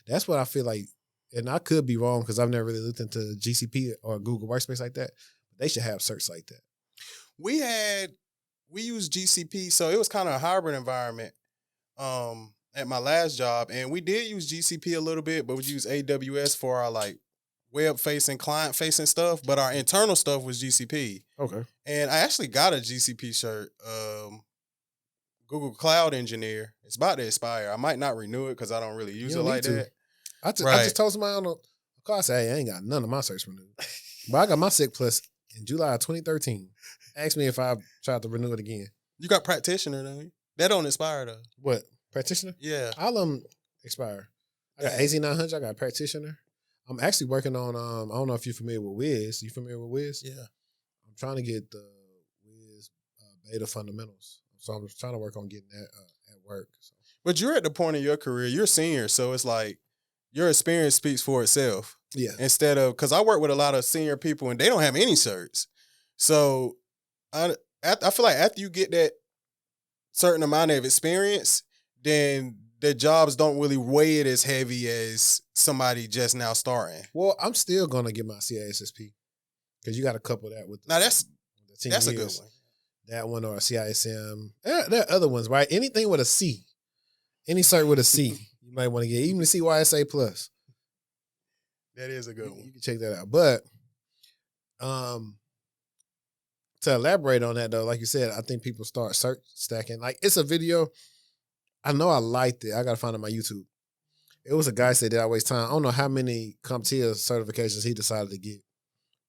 That's what I feel like, and I could be wrong because I've never really looked into GCP or Google Workspace like that. They should have certs like that. We used GCP, so it was kind of a hybrid environment at my last job, and we did use GCP a little bit, but we used AWS for our like web facing, client facing stuff, but our internal stuff was GCP. Okay. And I actually got a GCP shirt, Google Cloud Engineer. It's about to expire. I might not renew it because I don't really use it like that. I just told somebody on the call, I said, hey, I ain't got none of my certs renewed. But I got my SIG Plus in July of 2013. Ask me if I tried to renew it again. You got practitioner, don't you? That don't expire though. What? Practitioner? Yeah. All of them expire. I got AZ900. I got practitioner. I'm actually working on, I don't know if you're familiar with Wiz. You familiar with Wiz? Yeah. I'm trying to get the Wiz beta fundamentals. So I'm trying to work on getting that at work. So. But you're at the point in your career, you're senior, so it's like your experience speaks for itself. Yeah. Instead of, because I work with a lot of senior people and they don't have any certs. So I feel like after you get that certain amount of experience, then the jobs don't really weigh it as heavy as somebody just now starting. Well, I'm still going to get my CISSP because you got to couple that with now that's a good one. That one or a CISM. There are other ones, right? Anything with a C. Any cert with a C, you might want to get. Even the CYSA Plus. That is a good one. You can check that out. But to elaborate on that, though, like you said, I think people start cert stacking. Like, it's a video. I know I liked it. I got to find it on my YouTube. It was a guy said that I waste time. I don't know how many CompTIA certifications he decided to get.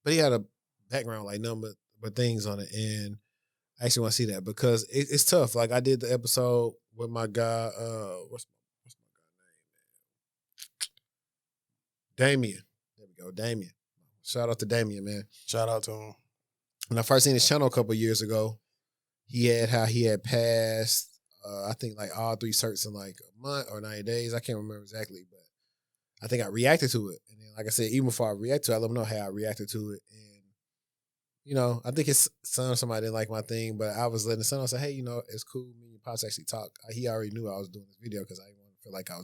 But he had a background, like, number but things on it. And I actually want to see that because it's tough. Like, I did the episode with my guy, what's my guy name? Damien. There we go, Damien. Shout out to Damien, man. Shout out to him. When I first seen his channel a couple of years ago, he had passed, I think, like all 3 certs in like a month or 90 days. I can't remember exactly, but I think I reacted to it. And then, like I said, even before I reacted to it, I let him know how I reacted to it. And, you know, I think his son or somebody didn't like my thing, but I was letting the son know, say, hey, you know, it's cool. Me and your pops actually talk. He already knew I was doing this video because I didn't want to feel like I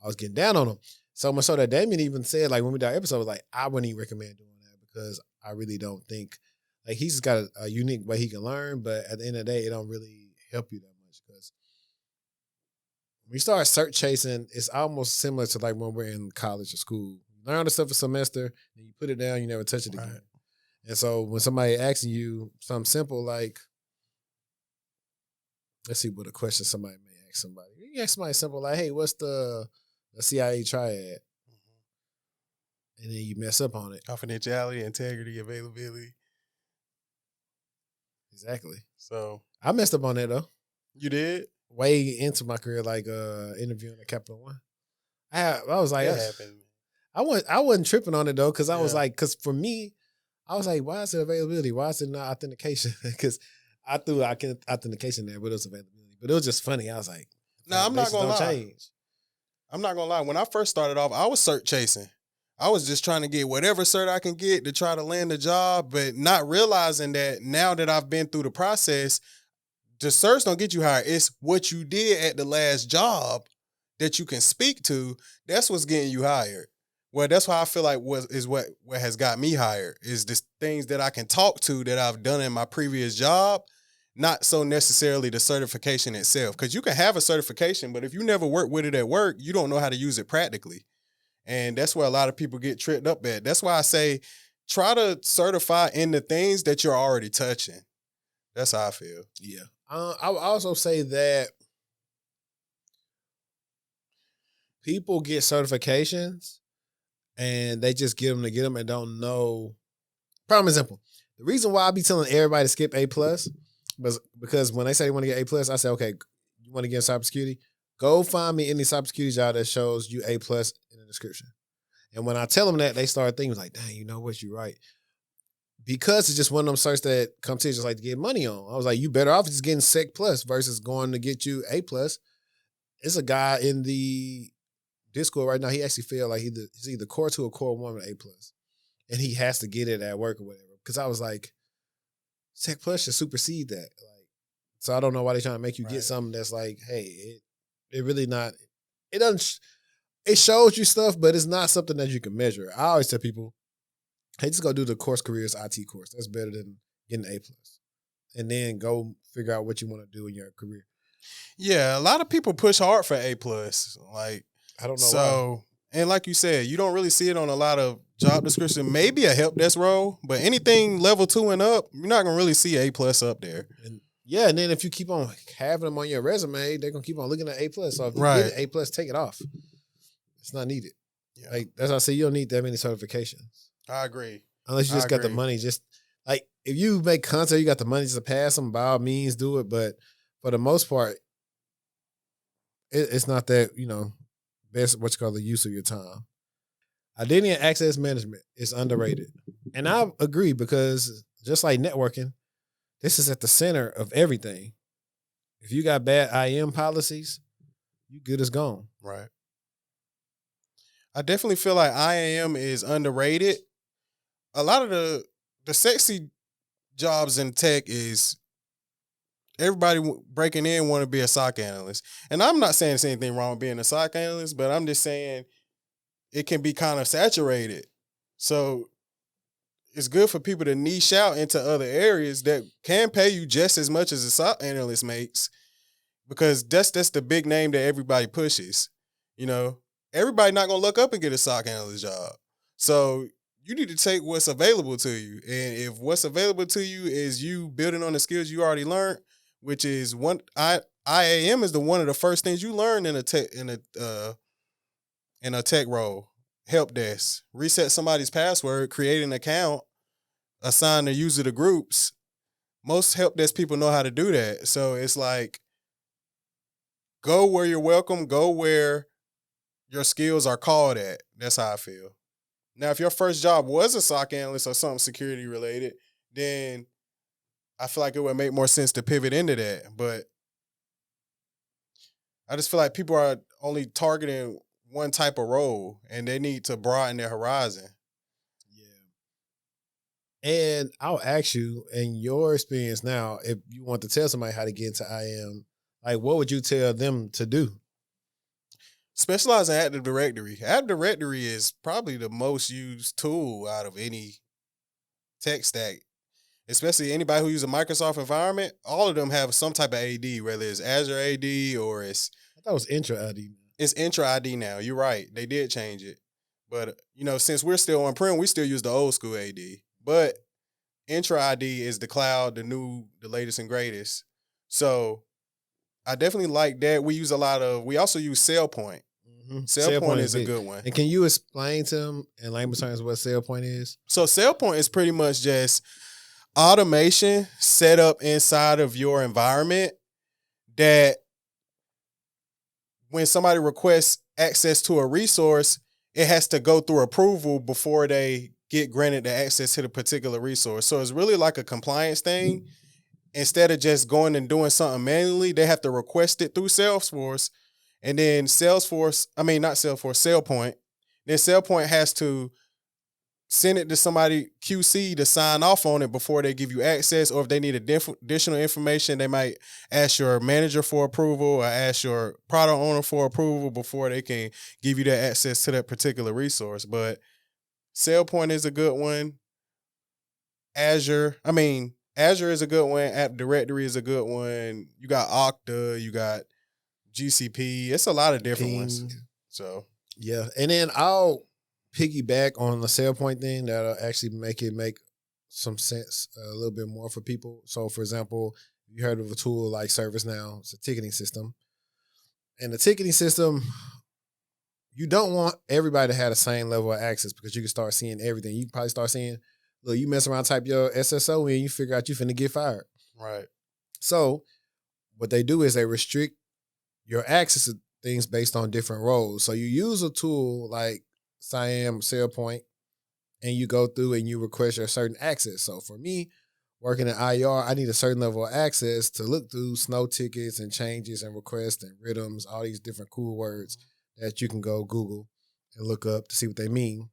was getting down on him. So much so that Damien even said, like, when we did our episode, like, I wouldn't even recommend doing that because I really don't think, like, he's just got a unique way he can learn, but at the end of the day, it don't really help you that much because when you start cert chasing, it's almost similar to like when we're in college or school. You learn the stuff a semester, and you put it down, you never touch it again. Right. And so when somebody asking you something simple like, let's see what a question somebody may ask somebody. You ask somebody simple like, hey, what's the CIA triad? Mm-hmm. And then you mess up on it. Confidentiality, integrity, availability. Exactly. So I messed up on that though. You did? Way into my career, like interviewing at Capital One. I was like, that happened. I wasn't tripping on it though, because I was like, because for me, I was like, why is it availability? Why is it not authentication? Because I threw authentication there, but it was availability. But it was just funny. I was like, no, I'm not gonna lie. I'm not gonna lie. When I first started off, I was cert chasing. I was just trying to get whatever cert I can get to try to land a job, but not realizing that now that I've been through the process, the certs don't get you hired. It's what you did at the last job that you can speak to. That's what's getting you hired. Well, that's why I feel like what has got me hired is the things that I can talk to that I've done in my previous job, not so necessarily the certification itself. Because you can have a certification, but if you never work with it at work, you don't know how to use it practically. And that's where a lot of people get tripped up at. That's why I say try to certify in the things that you're already touching. That's how I feel. Yeah. I would also say that people get certifications and they just get them to get them and don't know. Prime example. The reason why I be telling everybody to skip A+, was because when they say they want to get A+, I say, okay, you want to get cybersecurity? Go find me any cybersecurity job that shows you A+ in the description. And when I tell them that, they start thinking like, dang, you know what, you're right. Because it's just one of them certs that CompTIA just like to get money on. I was like, you better off just getting Sec Plus versus going to get you A+. It's a guy in the Discord right now. He actually feel like he's either core 2 or core 1 with A+. And he has to get it at work or whatever. Because I was like, Sec Plus should supersede that. Like, so I don't know why they're trying to make you get something that's like, hey, It really not. It doesn't. It shows you stuff, but it's not something that you can measure. I always tell people, hey, just go do the course careers IT course. That's better than getting an A plus, and then go figure out what you want to do in your career. Yeah, a lot of people push hard for A plus. Like, I don't know so, and like you said, you don't really see it on a lot of job description. Maybe a help desk role, but anything level 2 and up, you're not gonna really see A plus up there. And yeah, and then if you keep on having them on your resume, they're gonna keep on looking at A plus. So if you Right. get an A plus, take it off. It's not needed. Yeah. Like that's why I say you don't need that many certifications I agree. unless you just got the agree. money. Just like if you make content, you got the money to pass them. By all means, do it. But for the most part, it's not that best what you call the use of your time. Identity and access management is underrated, and I agree because just like networking, this is at the center of everything. If you got bad IM policies, you good as gone. Right. I definitely feel like IAM is underrated. A lot of the sexy jobs in tech is everybody breaking in want to be a SOC analyst. And I'm not saying there's anything wrong with being a SOC analyst, but I'm just saying it can be kind of saturated. So it's good for people to niche out into other areas that can pay you just as much as a SOC analyst makes, because that's the big name that everybody pushes. Everybody not going to look up and get a SOC analyst job. So you need to take what's available to you. And if what's available to you is you building on the skills you already learned, which is IAM is one of the first things you learn in a tech role. Helpdesk, reset somebody's password, create an account, assign the user to groups. Most helpdesk people know how to do that. So it's like, go where you're welcome, go where your skills are called at. That's how I feel. Now, if your first job was a SOC analyst or something security related, then I feel like it would make more sense to pivot into that. But I just feel like people are only targeting one type of role and they need to broaden their horizon. Yeah. And I'll ask you, in your experience now, if you want to tell somebody how to get into IAM, like what would you tell them to do? Specialize in Active Directory. Active Directory is probably the most used tool out of any tech stack. Especially anybody who uses a Microsoft environment, all of them have some type of AD, whether it's Azure AD or I thought it was Intra ID. It's Intra ID now. You're right. They did change it. But, since we're still on-prem, we still use the old school AD. But Intra ID is the cloud, the latest and greatest. So I definitely like that. We also use SailPoint. Mm-hmm. SailPoint is a good one. And can you explain to them in layman's terms what SailPoint is? So SailPoint is pretty much just automation set up inside of your environment that when somebody requests access to a resource, it has to go through approval before they get granted the access to the particular resource. So it's really like a compliance thing. Instead of just going and doing something manually, they have to request it through Salesforce. And then SailPoint. Then SailPoint has to send it to somebody QC to sign off on it before they give you access. Or if they need additional information, they might ask your manager for approval or ask your product owner for approval before they can give you that access to that particular resource. But SailPoint is a good one. Azure is a good one. App Directory is a good one. You got Okta, you got GCP. It's a lot of different ones. So yeah, and then I'll piggyback on the SailPoint thing that'll actually make some sense a little bit more for people. So, for example, you heard of a tool like ServiceNow. It's a ticketing system, and the ticketing system, you don't want everybody to have the same level of access because you can start seeing everything. You can probably start seeing, look, you mess around, type your SSO in, you figure out you finna get fired. Right. So what they do is they restrict your access to things based on different roles. So you use a tool like SailPoint, and you go through and you request your certain access. So for me, working at IR, I need a certain level of access to look through snow tickets and changes and requests and rhythms, all these different cool words that you can go Google and look up to see what they mean.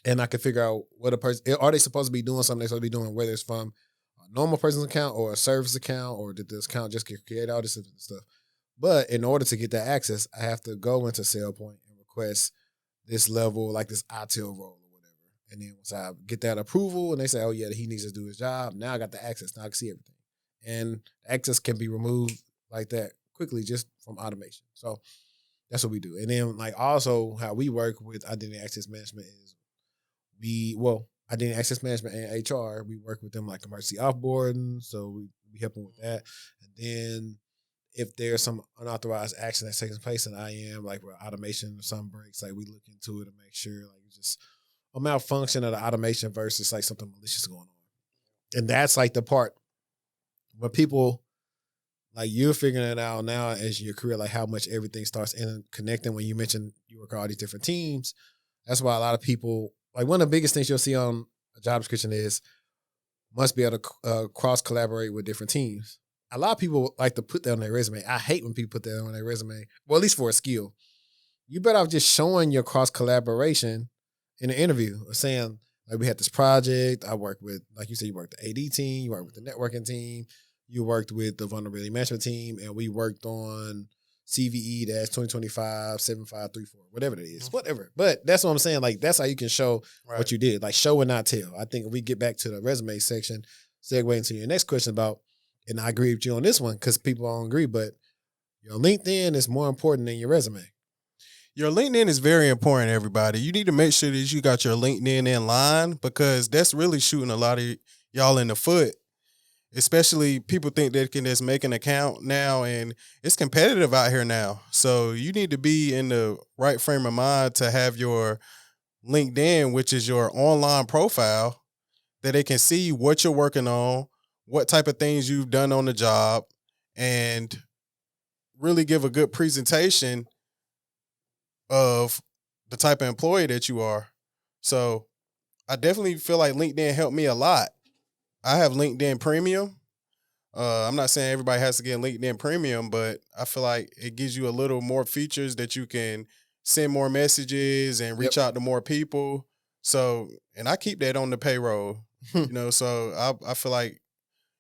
And I can figure out what a person, are they supposed to be doing something they're supposed to be doing, whether it's from a normal person's account or a service account, or did this account just get created, all this stuff. But in order to get that access, I have to go into SailPoint and request this level, like this ITIL role or whatever. And then once I get that approval and they say, oh yeah, he needs to do his job, now I got the access. Now I can see everything. And access can be removed like that quickly just from automation. So that's what we do. And then like also how we work with identity access management is identity access management and HR, we work with them like emergency offboarding. So we help them with that. And then if there's some unauthorized action that's taking place in IAM, like where automation or something breaks, like we look into it to make sure like it's just a malfunction of the automation versus like something malicious going on. And that's like the part when people like you're figuring it out now as your career, like how much everything starts connecting. When you mentioned you work all these different teams, that's why a lot of people like one of the biggest things you'll see on a job description is must be able to cross collaborate with different teams. A lot of people like to put that on their resume. I hate when people put that on their resume. Well, at least for a skill. You better off just showing your cross collaboration in an interview or saying, like, we had this project. I worked with, like you said, you worked the AD team, you worked with the networking team, you worked with the vulnerability management team, and we worked on CVE-2025-7534, whatever it is, whatever. But that's what I'm saying. Like, that's how you can show what you did. Like, show and not tell. I think if we get back to the resume section, segue into your next question about, and I agree with you on this one because people don't agree, but your LinkedIn is more important than your resume. Your LinkedIn is very important, everybody. You need to make sure that you got your LinkedIn in line because that's really shooting a lot of y'all in the foot. Especially people think they can just make an account now, and it's competitive out here now. So you need to be in the right frame of mind to have your LinkedIn, which is your online profile, that they can see what you're working on, what type of things you've done on the job, and really give a good presentation of the type of employee that you are. So I definitely feel like LinkedIn helped me a lot. I have LinkedIn Premium. I'm not saying everybody has to get LinkedIn Premium, but I feel like it gives you a little more features that you can send more messages and reach out to more people. So, and I keep that on the payroll, so I feel like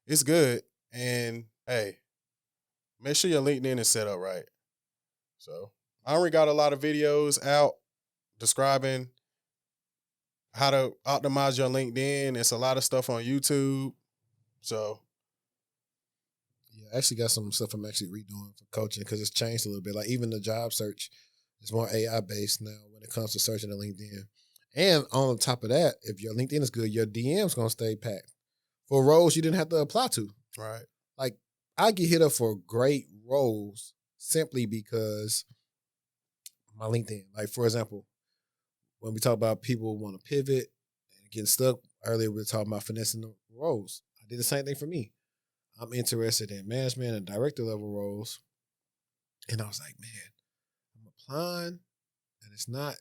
it's good. And hey, make sure your LinkedIn is set up right. So I already got a lot of videos out describing how to optimize your LinkedIn. It's a lot of stuff on YouTube. So yeah, I actually got some stuff I'm actually redoing for coaching because it's changed a little bit. Like even the job search is more AI based now when it comes to searching on LinkedIn. And on top of that, if your LinkedIn is good, your DM's gonna stay packed for roles you didn't have to apply to. Right. Like I get hit up for great roles simply because my LinkedIn. Like for example, when we talk about people want to pivot and getting stuck earlier, we were talking about finessing the roles. I did the same thing for me. I'm interested in management and director level roles. And I was like, man, I'm applying and it's not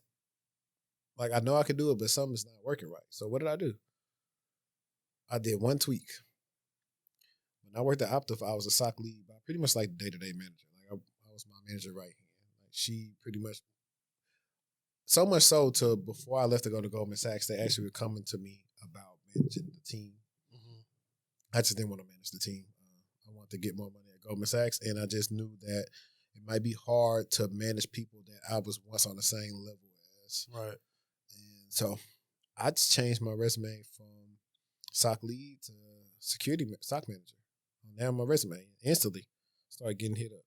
like I know I can do it, but something's not working right. So what did I do? I did one tweak. When I worked at Optif, I was a SOC lead, but pretty much like day-to-day manager. Like I was my manager right hand. Like she pretty much so much so to before I left to go to Goldman Sachs, they actually were coming to me about managing the team. Mm-hmm. I just didn't want to manage the team. I wanted to get more money at Goldman Sachs, and I just knew that it might be hard to manage people that I was once on the same level as. Right. And so I just changed my resume from SOC lead to security SOC manager. Now my resume instantly started getting hit up.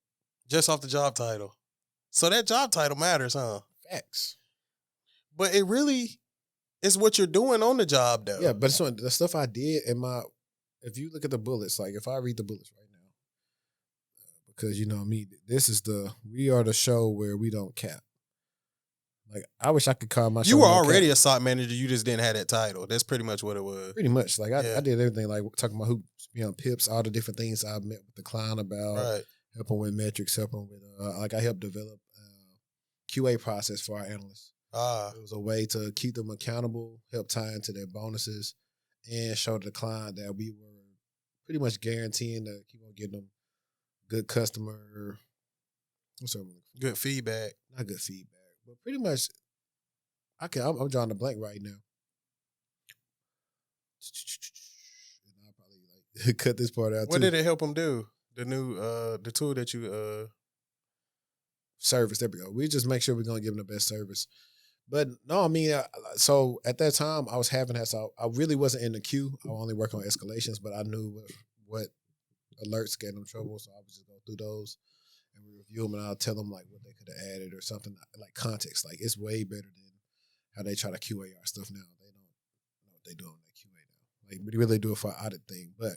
Just off the job title. So that job title matters, huh? Facts. But it really is what you're doing on the job, though. Yeah, but it's the stuff I did in my. If you look at the bullets, like if I read the bullets right now, because you know me, we are the show where we don't cap. Like I wish I could call my show. You were already a SOC manager, you just didn't have that title. That's pretty much what it was. Pretty much, like I did everything, like talking about who, pips, all the different things I met with the client about, right. Helping with metrics, helping with like I helped develop QA process for our analysts. It was a way to keep them accountable, help tie into their bonuses, and show the client that we were pretty much guaranteeing to keep on getting them good customer. Good feedback. Not good feedback, but pretty much. I'm drawing a blank right now. And I'll probably cut this part out. What did it help them do? The new the tool that you service. There we go. We just make sure we're gonna give them the best service. But no, I mean, so at that time I was having that. So I really wasn't in the queue. I only worked on escalations, but I knew what alerts get them in trouble. So I would just go through those and we review them, and I'll tell them like what they could have added or something like context. Like it's way better than how they try to QA our stuff now. They don't know what they do on that QA now. Like we really do it for an audit thing, but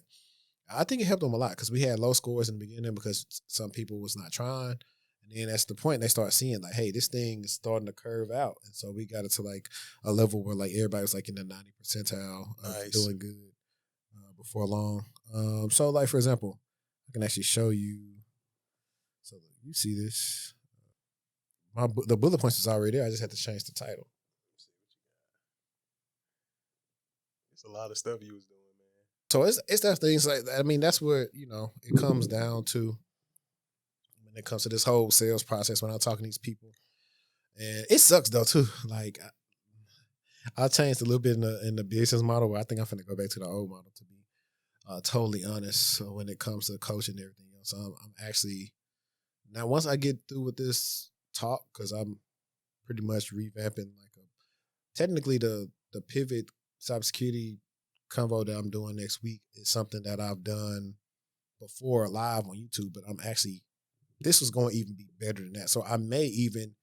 I think it helped them a lot because we had low scores in the beginning because some people was not trying. And then that's the point they start seeing like, hey, this thing is starting to curve out. And so we got it to like a level where like everybody was like in the 90 percentile of doing good before long. So like, for example, I can actually show you. So you see this. The bullet points is already there. I just had to change the title. It's a lot of stuff you was doing, man. So it's that things like that. I mean, that's what, it comes down to. When it comes to this whole sales process, when I'm talking to these people, and it sucks though too. Like I changed a little bit in the business model, but I think I'm finna go back to the old model to be totally honest. So when it comes to coaching and everything else, I'm actually now once I get through with this talk, because I'm pretty much revamping technically the pivot cybersecurity convo that I'm doing next week is something that I've done before live on YouTube, but this was going to even be better than that. So I may even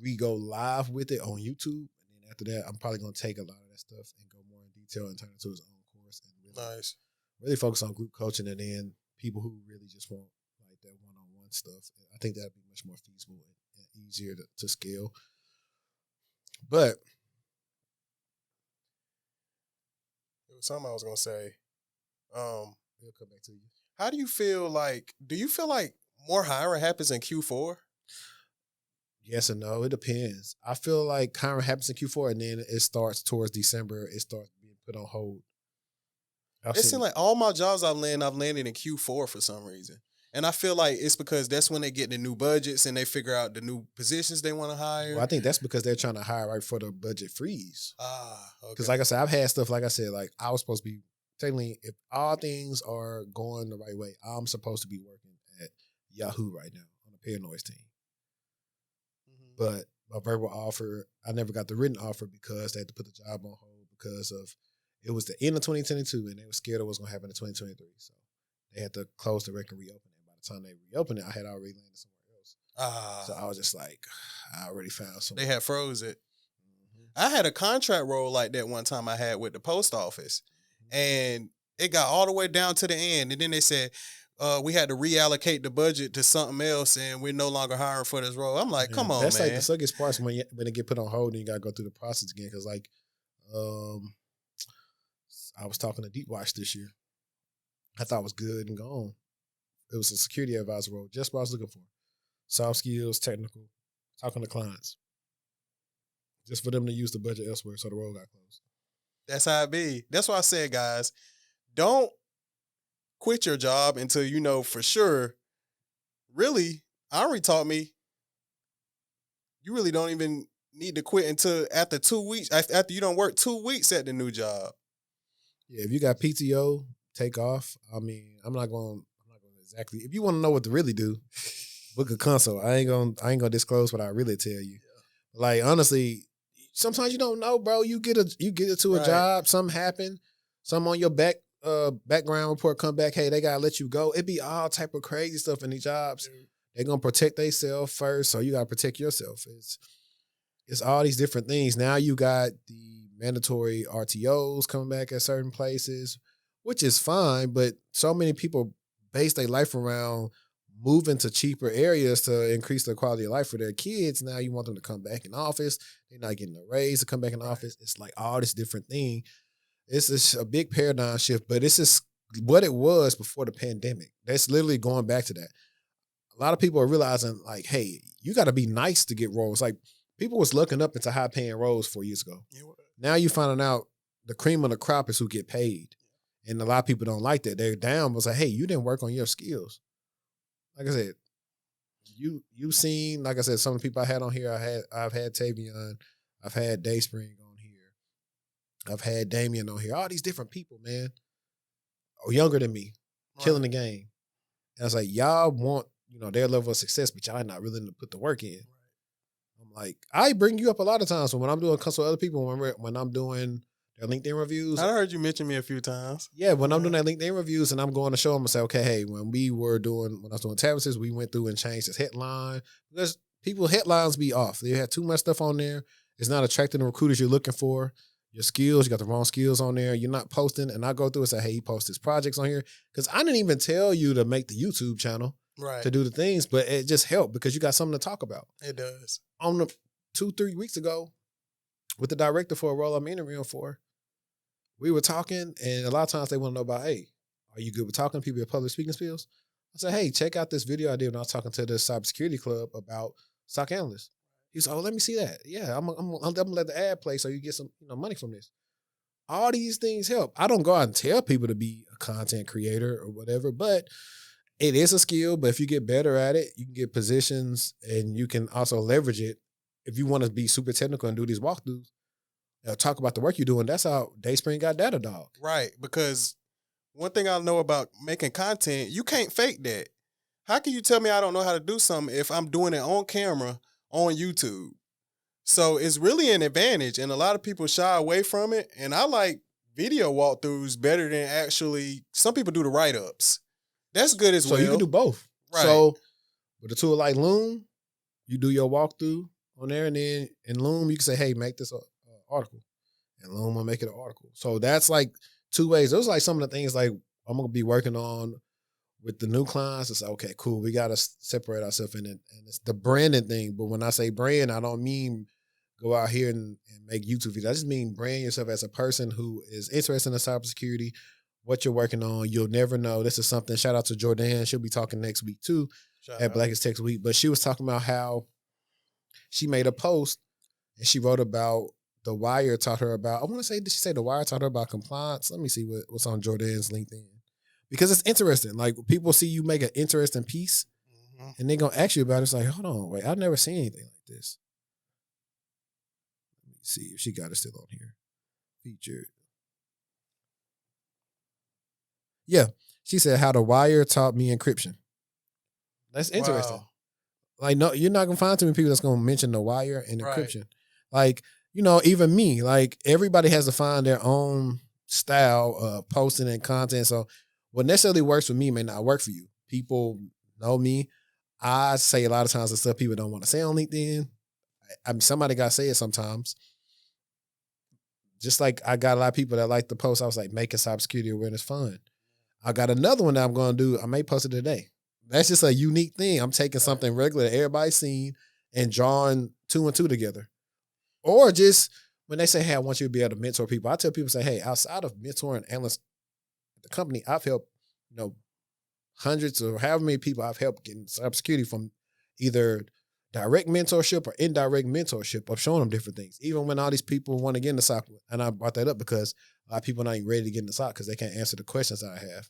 re-go live with it on YouTube. And then after that, I'm probably going to take a lot of that stuff and go more in detail and turn it to his own course and really focus on group coaching, and then people who really just want like that one-on-one stuff. I think that'd be much more feasible and easier to scale. But it was something I was going to say. We'll come back to you. How do you feel like more hiring happens in Q4? Yes and no. It depends. I feel like hiring happens in Q4 and then it starts towards December. It starts being put on hold. It seems like all my jobs I've landed in Q4 for some reason. And I feel like it's because that's when they get the new budgets and they figure out the new positions they want to hire. Well, I think that's because they're trying to hire right for the budget freeze. Okay. Because like I said, I've had stuff, like I said, like I was supposed to be, technically, if all things are going the right way, I'm supposed to be working at Yahoo right now on the Paranoids team. Mm-hmm. But my verbal offer, I never got the written offer because they had to put the job on hold because of, it was the end of 2022 and they were scared of what's going to happen in 2023. So they had to close the record and reopen it. By the time they reopened it, I had already landed somewhere else. So I was just like, I already found something. They had froze it. Mm-hmm. I had a contract role like that one time I had with the post office. Mm-hmm. And it got all the way down to the end. And then they said, we had to reallocate the budget to something else and we're no longer hiring for this role. I'm like, come on, that's man. That's like the suckiest part when it get put on hold and you got to go through the process again. Because like, I was talking to Deep Watch this year. I thought it was good and gone. It was a security advisor role, just what I was looking for. Soft skills, technical, talking to clients. Just for them to use the budget elsewhere, so the role got closed. That's how it be. That's why I said, guys, don't quit your job until you know for sure. Really, Henri taught me you really don't even need to quit until after 2 weeks, after you don't work 2 weeks at the new job. Yeah, if you got PTO, take off. I mean, I'm not going exactly. If you want to know what to really do, book a consult. I ain't gonna disclose what I really tell you. Yeah. Like honestly, sometimes you don't know, bro. You get into a job, something happen, something on your background report come back. Hey, they gotta let you go. It be all type of crazy stuff in these jobs. Dude. They're gonna protect themselves first, so you gotta protect yourself. It's all these different things. Now you got the mandatory RTOs coming back at certain places, which is fine, but so many people base their life around moving to cheaper areas to increase the quality of life for their kids. Now you want them to come back in office. They're not getting a raise to come back in office. It's like all this different thing. It's just a big paradigm shift, but it's just what it was before the pandemic. That's literally going back to that. A lot of people are realizing like, hey, you got to be nice to get roles. Like people was looking up into high paying roles 4 years ago. Now you finding out the cream of the crop is who get paid. And a lot of people don't like that. They're down. Was like, hey, you didn't work on your skills. Like I said, you've seen, like I said, some of the people I had on here. I've had Tavion, I've had Dayspring on here, I've had Damien on here. All these different people, man, are younger than me, killing the game. And I was like, y'all want their level of success, but y'all not willing to put the work in. I'm like, I bring you up a lot of times when I'm doing consult with other people, when I'm doing their LinkedIn reviews. I heard you mention me a few times. Yeah, when I'm doing their LinkedIn reviews and I'm going to show them and say, okay, hey, when I was doing Tavis, we went through and changed this headline. Because people headlines be off. They have too much stuff on there. It's not attracting the recruiters you're looking for. Your skills, you got the wrong skills on there. You're not posting. And I go through and say, hey, you post his projects on here. Because I didn't even tell you to make the YouTube channel to do the things, but it just helped because you got something to talk about. It does. On the 2-3 weeks ago, with the director for a role I'm interviewing for, we were talking, and a lot of times they want to know about, hey, are you good with talking to people with public speaking skills? I said, hey, check out this video I did when I was talking to the cybersecurity club about SOC analysts. He was, oh, let me see that. Yeah, I'm gonna let the ad play so you get some money from this. All these things help. I don't go out and tell people to be a content creator or whatever, but it is a skill. But if you get better at it, you can get positions, and you can also leverage it. If you want to be super technical and do these walkthroughs, talk about the work you're doing. That's how Dayspring got Datadog. Right, because one thing I know about making content, you can't fake that. How can you tell me I don't know how to do something if I'm doing it on camera on YouTube? So it's really an advantage, and a lot of people shy away from it. And I like video walkthroughs better than actually. Some people do the write-ups. That's good as well. So you can do both. Right. So with a tool like Loom, you do your walkthrough on there, and then in Loom you can say, hey, make this article, and Loom will make it an article. So that's like two ways. Those are like some of the things like I'm gonna be working on with the new clients. It's like, okay, cool. We gotta separate ourselves in it, and it's the branding thing. But when I say brand, I don't mean go out here and make YouTube videos. I just mean brand yourself as a person who is interested in cybersecurity, what you're working on. You'll never know. This is something. Shout out to Jordan. She'll be talking next week too at Blackest Text Week. But she was talking about how she made a post and she wrote about The Wire taught her about, I want to say, did she say The Wire taught her about compliance? Let me see what's on Jordan's LinkedIn. Because it's interesting. Like, people see you make an interesting piece and they're going to ask you about it. It's like, hold on, wait, I've never seen anything like this. Let me see if she got it still on here. Featured. Yeah. She said, how The Wire taught me encryption. That's interesting. Wow. Like, no, you're not going to find too many people that's going to mention The Wire and encryption. Right. Like, even me, like, everybody has to find their own style of posting and content. So what necessarily works for me may not work for you. People know me. I say a lot of times the stuff people don't want to say on LinkedIn. I mean, somebody got to say it sometimes. Just like I got a lot of people that like to post, I was like, making cybersecurity awareness fun. I got another one that I'm going to do. I may post it today. That's just a unique thing. I'm taking something regular that everybody's seen and drawing 2 and 2 together. Or just when they say, hey, I want you to be able to mentor people, I tell people, say, hey, outside of mentoring analysts at the company, I've helped, hundreds or however many people I've helped get in cybersecurity from either direct mentorship or indirect mentorship of showing them different things. Even when all these people want to get in the SOC, and I brought that up because a lot of people not even ready to get in the SOC because they can't answer the questions I have.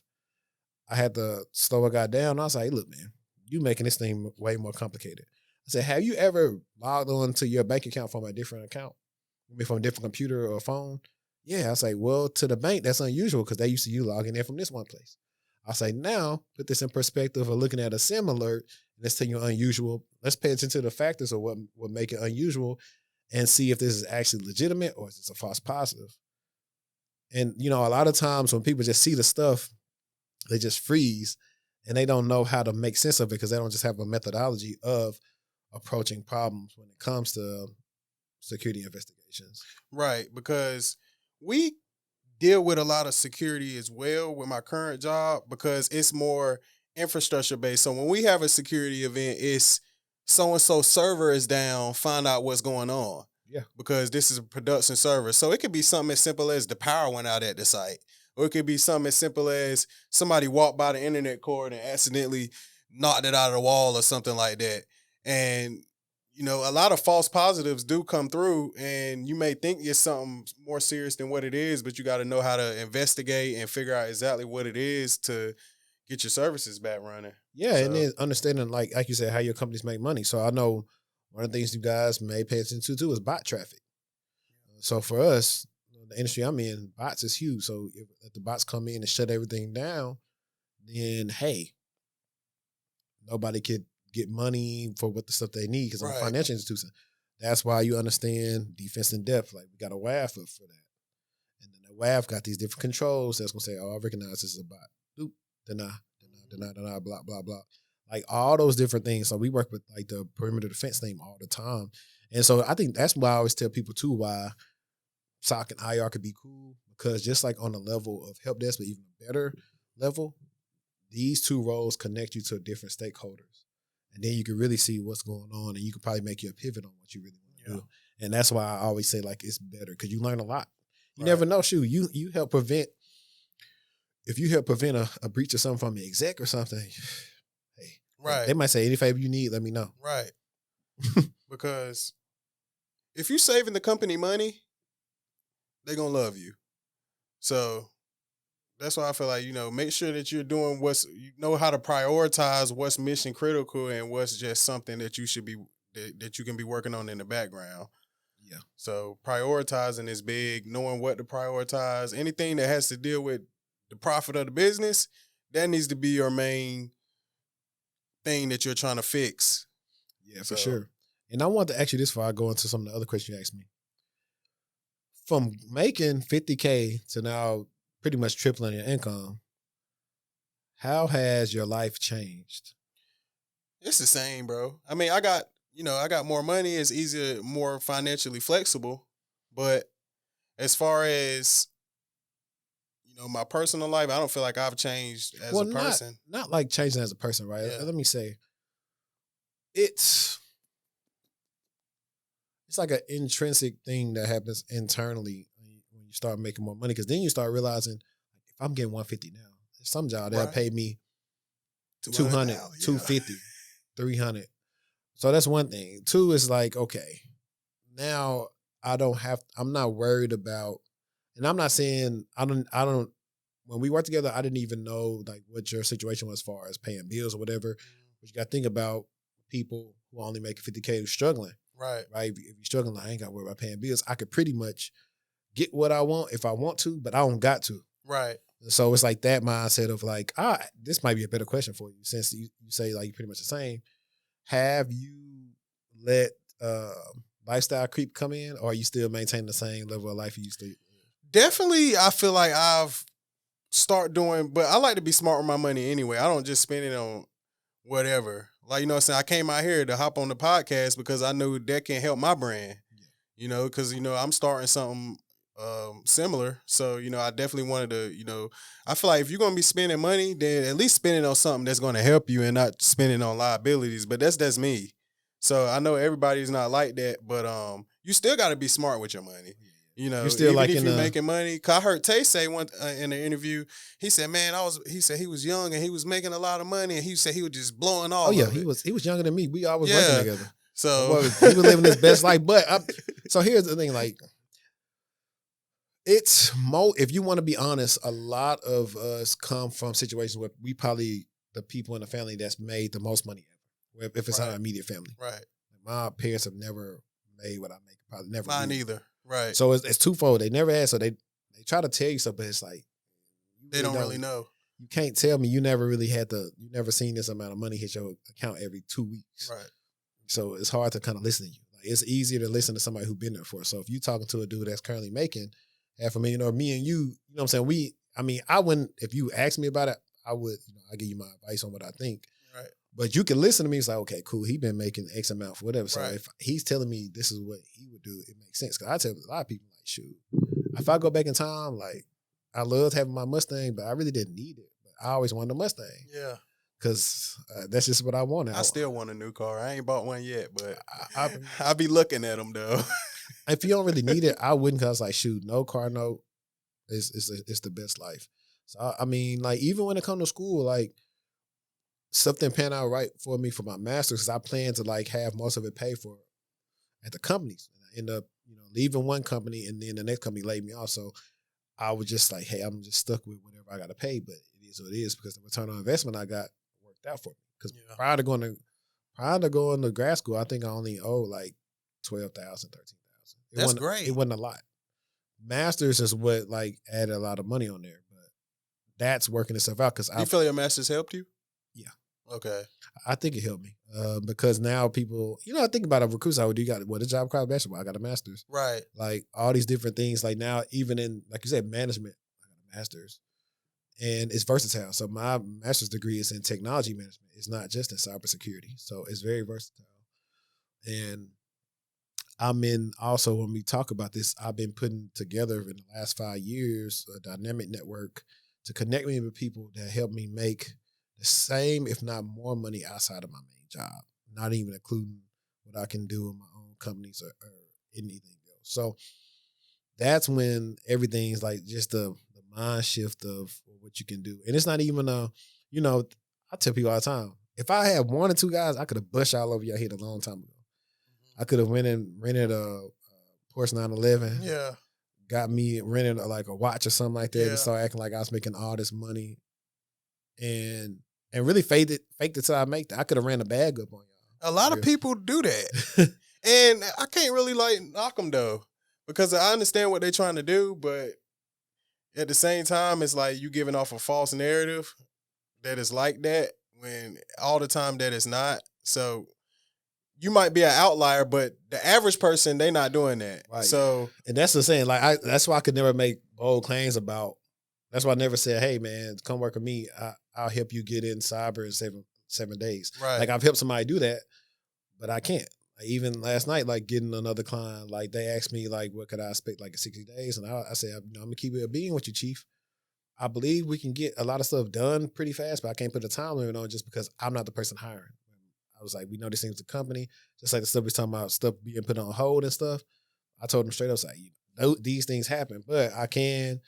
I had to slow a guy down. I was like, hey, look, man, you making this thing way more complicated. I said, have you ever logged on to your bank account from a different account? Maybe from a different computer or phone? Yeah. I was like, well, to the bank, that's unusual because they used to you logging in from this one place. I say, now, put this in perspective of looking at a SIM alert, and let's tell you unusual. Let's pay attention to the factors of what make it unusual and see if this is actually legitimate or is this a false positive. And, a lot of times when people just see the stuff, they just freeze and they don't know how to make sense of it because they don't just have a methodology of approaching problems when it comes to security investigations. Right, because we deal with a lot of security as well with my current job because it's more infrastructure based. So when we have a security event, it's so-and-so server is down, find out what's going on. Yeah. Because this is a production server. So it could be something as simple as the power went out at the site. Or it could be something as simple as somebody walked by the internet cord and accidentally knocked it out of the wall or something like that. And, a lot of false positives do come through, and you may think it's something more serious than what it is, but you got to know how to investigate and figure out exactly what it is to get your services back running. Yeah, and then understanding, like you said, how your companies make money. So I know one of the things you guys may pay attention to too is bot traffic. So for us, the industry I'm in, bots is huge. So if the bots come in and shut everything down, then hey, nobody could get money for what the stuff they need because I'm a Right. financial institution. That's why you understand defense in depth. Like we got a WAF for that. And then the WAF got these different controls that's gonna say, oh, I recognize this is a bot. Doop, deny, blah, blah, blah. Like all those different things. So we work with like the perimeter defense team all the time. And so I think that's why I always tell people too why SOC and IR could be cool. Because just like on the level of help desk, but even a better level, these two roles connect you to different stakeholders. And then you can really see what's going on and you can probably make your pivot on what you really want to do. And that's why I always say like it's better because you learn a lot. You never know. Shoot, you help prevent, if you help prevent a breach of something from the exec or something, hey, they might say any favor you need, let me know. Right. Because if you saving the company money, they're going to love you. So that's why I feel like, make sure that you're doing you know how to prioritize what's mission critical and what's just something that you should be, that you can be working on in the background. Yeah. So prioritizing is big, knowing what to prioritize. Anything that has to deal with the profit of the business, that needs to be your main thing that you're trying to fix. Yeah, for sure. And I want to ask you this before I go into some of the other questions you asked me. From making $50K to now pretty much tripling your income, how has your life changed? It's the same, bro. I mean, I got more money. It's easier, more financially flexible. But as far as, my personal life, I don't feel like I've changed as a person. Not like changing as a person, right? Yeah. Let me say, it's like an intrinsic thing that happens internally when you start making more money. Because then you start realizing, if I'm getting $150 now, there's some job that'll pay me $200, $250, $300. So that's one thing. Two is like, okay, now I'm not worried about, and I'm not saying I don't, when we worked together, I didn't even know like what your situation was as far as paying bills or whatever. But you got to think about people who only make $50K who's struggling. Right. If you're struggling, like, I ain't got to worry about paying bills. I could pretty much get what I want if I want to, but I don't got to. Right. So it's like that mindset of like, this might be a better question for you since you say like you're pretty much the same. Have you let lifestyle creep come in, or are you still maintaining the same level of life you used to? Definitely, I feel like I've started doing, but I like to be smart with my money anyway. I don't just spend it on whatever. Like, what I'm saying? I came out here to hop on the podcast because I knew that can help my brand, because, I'm starting something similar. So, I definitely wanted to, I feel like if you're going to be spending money, then at least spend it on something that's going to help you and not spending on liabilities. But that's me. So I know everybody's not like that, but you still got to be smart with your money. You're still even like if you're making money. Cause I heard Tay say one in the interview, he said, "Man, he said he was young and he was making a lot of money, and he said he was just blowing all." Oh yeah, he was younger than me. We always working together. So he was living his best life. But so here's the thing, like it's if you want to be honest, a lot of us come from situations where we probably the people in the family that's made the most money ever. If it's our immediate family, right? My parents have never made what I make. Probably never. Mine either. Right. So it's twofold. They never had, so they try to tell you something, but it's like they don't really know. You can't tell me you never really you never seen this amount of money hit your account every 2 weeks. Right. So it's hard to kind of listen to you. Like, it's easier to listen to somebody who's been there for. So if you talking to a dude that's currently making $500,000, or me and you know what I'm saying? I wouldn't, if you asked me about it, I would, I give you my advice on what I think. Right. But you can listen to me. It's like, okay, cool. He been making X amount for whatever. So right. if he's telling me this is what he would do, it makes sense. Because I tell a lot of people, like, shoot, if I go back in time, like, I loved having my Mustang, but I really didn't need it. But I always wanted a Mustang. Yeah. Because that's just what I wanted. I still want a new car. I ain't bought one yet, but I be looking at them, though. If you don't really need it, I wouldn't, because like, shoot, no car note is the best life. So, I mean, like, even when it comes to school, like, something pan out right for me for my master's, because I plan to like have most of it paid for at the companies. And I end up, leaving one company, and then the next company laid me off. So I was just like, hey, I'm just stuck with whatever I got to pay, but it is what it is, because the return on investment I got worked out for me. Because prior to going to grad school, I think I only owe like $12,000, $13,000. That's great. It wasn't a lot. Masters is what like added a lot of money on there, but that's working itself out. Because you feel your masters helped you? Yeah. Okay. I think it helped me because now people, I think about a recruits. I would do. You got a job across basketball. I got a master's. Right. Like all these different things. Like now, even in like you said, management. I got a master's, and it's versatile. So my master's degree is in technology management. It's not just in cybersecurity. So it's very versatile. And I'm in also when we talk about this, I've been putting together in the last 5 years a dynamic network to connect me with people that help me make the same, if not more money outside of my main job, not even including what I can do in my own companies or anything else. So that's when everything's like just the mind shift of what you can do. And it's not even I tell people all the time, if I had 1 or 2 guys, I could have bushed all over your head a long time ago. I could have went and rented a Porsche 911. Yeah. Got me rented like a watch or something like that, Yeah. and started acting like I was making all this money, and really faked it till I make it. I could have ran a bag up on y'all. A lot of people do that, and I can't really like knock them though, because I understand what they're trying to do, but at the same time, it's like you giving off a false narrative that is like that when all the time that it's not. So you might be an outlier, but the average person, they not doing that. Right. So, and that's the saying. Like that's why I could never make bold claims about. That's why I never said, "Hey, man, come work with me. I'll help you get in cyber in 7 days." right. Like I've helped somebody do that, but I can't. Like, even last night, like getting another client, like they asked me, like, what could I expect, like in 60 days, and I said, I'm gonna keep it a being with you, Chief. I believe we can get a lot of stuff done pretty fast, but I can't put a time limit on it just because I'm not the person hiring. I was like, we know this thing's the company, just like the stuff we're talking about, stuff being put on hold and stuff. I told them straight up, like, these things happen, but I can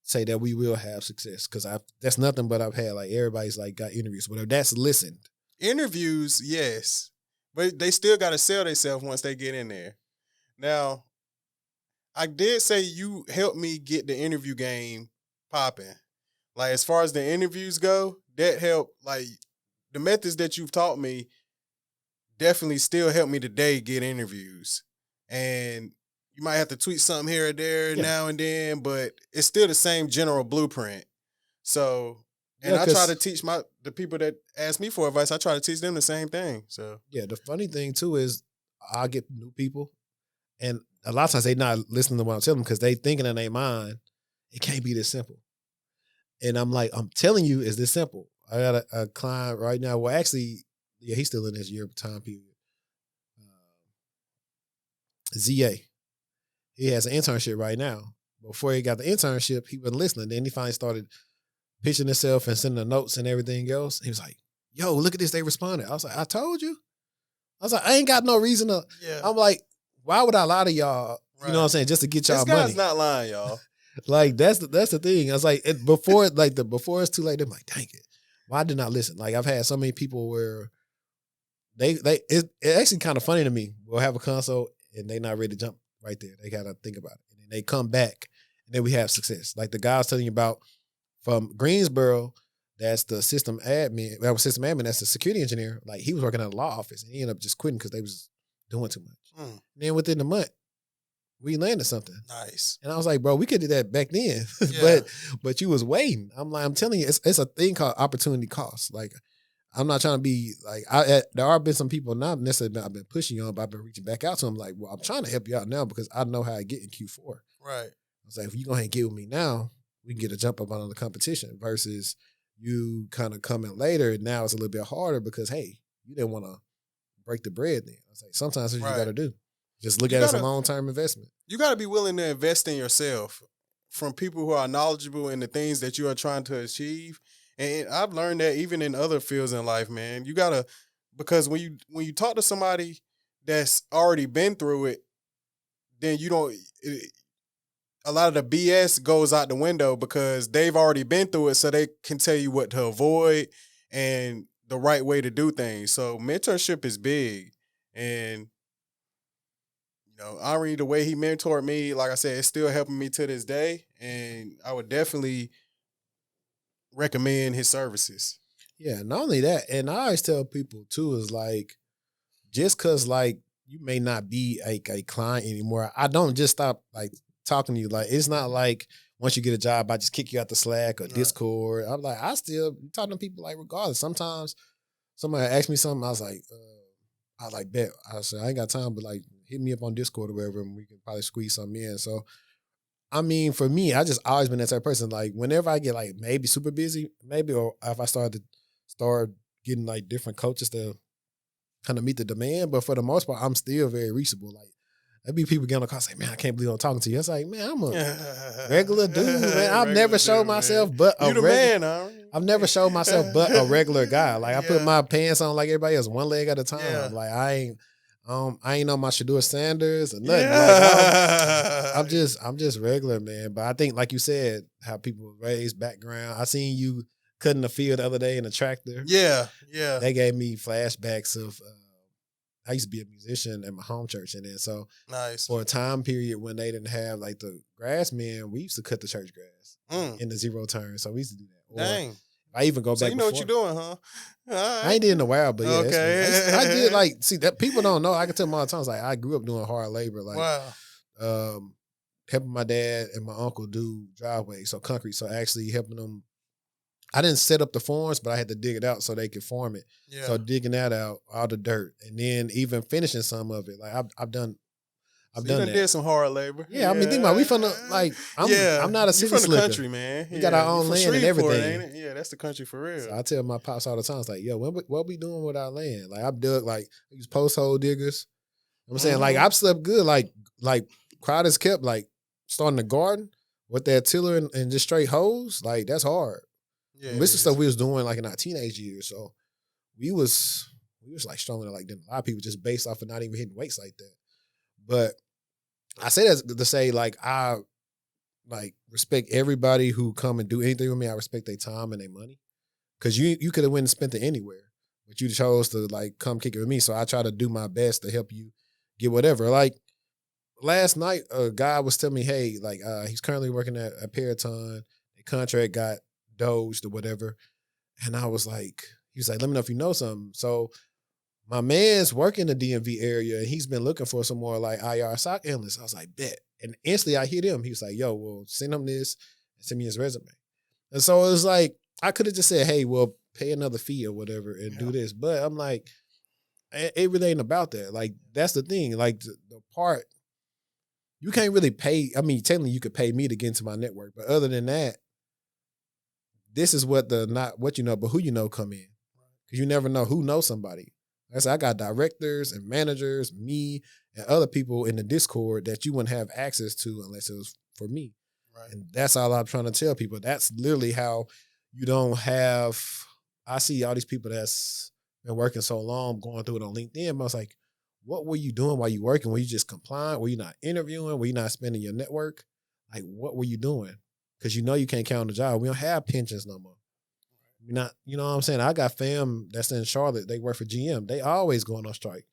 say that we will have success because that's nothing but I've had like everybody's like got interviews, whatever. That's listened. Interviews, yes, but they still got to sell themselves once they get in there. Now, I did say you helped me get the interview game popping. Like as far as the interviews go, that helped. Like the methods that you've taught me definitely still help me today get interviews. And you might have to tweak something here or there now and then, but it's still the same general blueprint. So, and I try to teach the people that ask me for advice, I try to teach them the same thing. So yeah, the funny thing too is I get new people, and a lot of times they not listening to what I'm telling them because they thinking in their mind it can't be this simple. And I'm like, I'm telling you, it's this simple. I got a client right now. Well, actually, yeah, he's still in his year time period. ZA. He has an internship right now. Before he got the internship, he wasn't listening. Then he finally started pitching himself and sending the notes and everything else. He was like, yo, look at this. They responded. I was like, I told you. I was like, I ain't got no reason to. Yeah. I'm like, why would I lie to y'all? Right. You know what I'm saying? Just to get y'all money. This guy's not lying, y'all. Like, that's the thing. I was like, before it's too late, they're like, dang it. Why did not listen? Like, I've had so many people where it's actually kind of funny to me. We'll have a consult and they not ready to jump right there. They got to think about it. And then they come back and then we have success. Like the guy I was telling you about from Greensboro, that's the system admin. That was system admin. That's the security engineer. Like he was working at a law office and he ended up just quitting because they was doing too much. And then within the month, we landed something. Nice. And I was like, bro, we could do that back then. Yeah. but you was waiting. I'm telling you, it's a thing called opportunity cost. Like, I'm not trying to be like, there have been some people, not necessarily I've been pushing you on, but I've been reaching back out to them like, well, I'm trying to help you out now because I know how I get in Q4. Right. I was like, if you go ahead and get with me now, we can get a jump up on the competition versus you kind of coming later. And now it's a little bit harder because, hey, you didn't want to break the bread then. I was like, sometimes that's what you got to do. Just look at it as a long-term investment. You got to be willing to invest in yourself from people who are knowledgeable in the things that you are trying to achieve. And I've learned that even in other fields in life, man. You got to, because when you talk to somebody that's already been through it, then a lot of the BS goes out the window because they've already been through it, so they can tell you what to avoid and the right way to do things. So mentorship is big. And Henri, the way he mentored me, like I said, it's still helping me to this day, and I would definitely recommend his services. Yeah, not only that, and I always tell people too is like, just because like you may not be a client anymore, I don't just stop like talking to you. Like it's not like once you get a job, I just kick you out the Slack or Discord. I'm like, I still talk to people like regardless. Sometimes somebody asked me something, I was like, bet. I said, I ain't got time, but like, hit me up on Discord or whatever, and we can probably squeeze something in. So, I mean, for me, I just always been that type of person. Like, whenever I get like maybe super busy, maybe, or if I start getting like different coaches to kind of meet the demand, but for the most part, I'm still very reachable. Like, there be people getting on the call say, man, I can't believe I'm talking to you. It's like, man, I'm a regular dude, man. I've never showed myself but a regular. I've never showed myself but a regular guy. Like, I put my pants on like everybody else, one leg at a time. Yeah. Like, I ain't on my Shador Sanders or nothing. Like, I'm just regular, man. But I think, like you said, how people raise background. I seen you cutting the field the other day in a tractor. Yeah. They gave me flashbacks of. I used to be a musician at my home church, and then so nice for a time period when they didn't have like the grass men, we used to cut the church grass in the zero turn. So we used to do that. Or dang. I even go back. You know what you're doing, huh? Right. I ain't did it in a while, but yeah. Okay. I did like see that people don't know. I can tell them all the time. It's like I grew up doing hard labor, like helping my dad and my uncle do driveways, so concrete. So actually helping them. I didn't set up the forms, but I had to dig it out so they could form it. Yeah. So digging that out, all the dirt, and then even finishing some of it. Like I've done that. Did some hard labor. Yeah, I mean, think about it, we from the like. I'm not a city from the slicker. country, man. We got our own land and everything. Ain't it? Yeah, that's the country for real. So I tell my pops all the time, it's like, yo, what we doing with our land? Like I've dug, like I use post hole diggers. You know what I'm saying, like I've slept good, like Crowder's kept like starting the garden with that tiller and just straight hose. Like that's hard. Yeah, this is stuff we was doing like in our teenage years. So we was like stronger than like a lot of people just based off of not even hitting weights like that. But I say that to say like I like respect everybody who come and do anything with me. I respect their time and their money. Cause you could have went and spent it anywhere. But you chose to like come kick it with me. So I try to do my best to help you get whatever. Like last night, a guy was telling me, hey, like he's currently working at a Peraton. The contract got dozed or whatever. And I was like, he was like, let me know if you know something. So my man's working in the DMV area and he's been looking for some more like IR SOC analysts. I was like, bet. And instantly I hit him. He was like, yo, well, send him this and send me his resume. And so it was like, I could have just said, hey, well, pay another fee or whatever and do this. But I'm like, it really ain't about that. Like, that's the thing. Like, the part, you can't really pay. I mean, technically you could pay me to get into my network. But other than that, this is what not what you know, but who you know come in. Because you never know who knows somebody. Like I said, I got directors and managers, me, and other people in the Discord that you wouldn't have access to unless it was for me. Right. And that's all I'm trying to tell people. That's literally how you don't have, I see all these people that's been working so long, going through it on LinkedIn. I was like, what were you doing while you working? Were you just complying? Were you not interviewing? Were you not spending your network? Like, what were you doing? Because you know you can't count on the job. We don't have pensions no more. We're not, you know what I'm saying? I got fam that's in Charlotte. They work for GM. They always going on strike.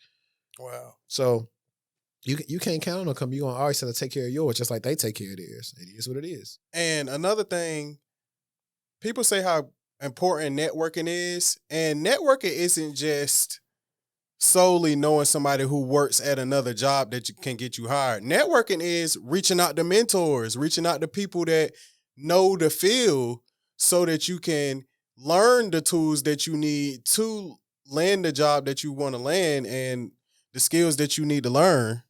Wow. So you can't count on them. You're going to always have to take care of yours just like they take care of theirs. It is what it is. And another thing, people say how important networking is. And networking isn't just solely knowing somebody who works at another job that can get you hired. Networking is reaching out to mentors, reaching out to people that know the field so that you can learn the tools that you need to land the job that you want to land and the skills that you need to learn.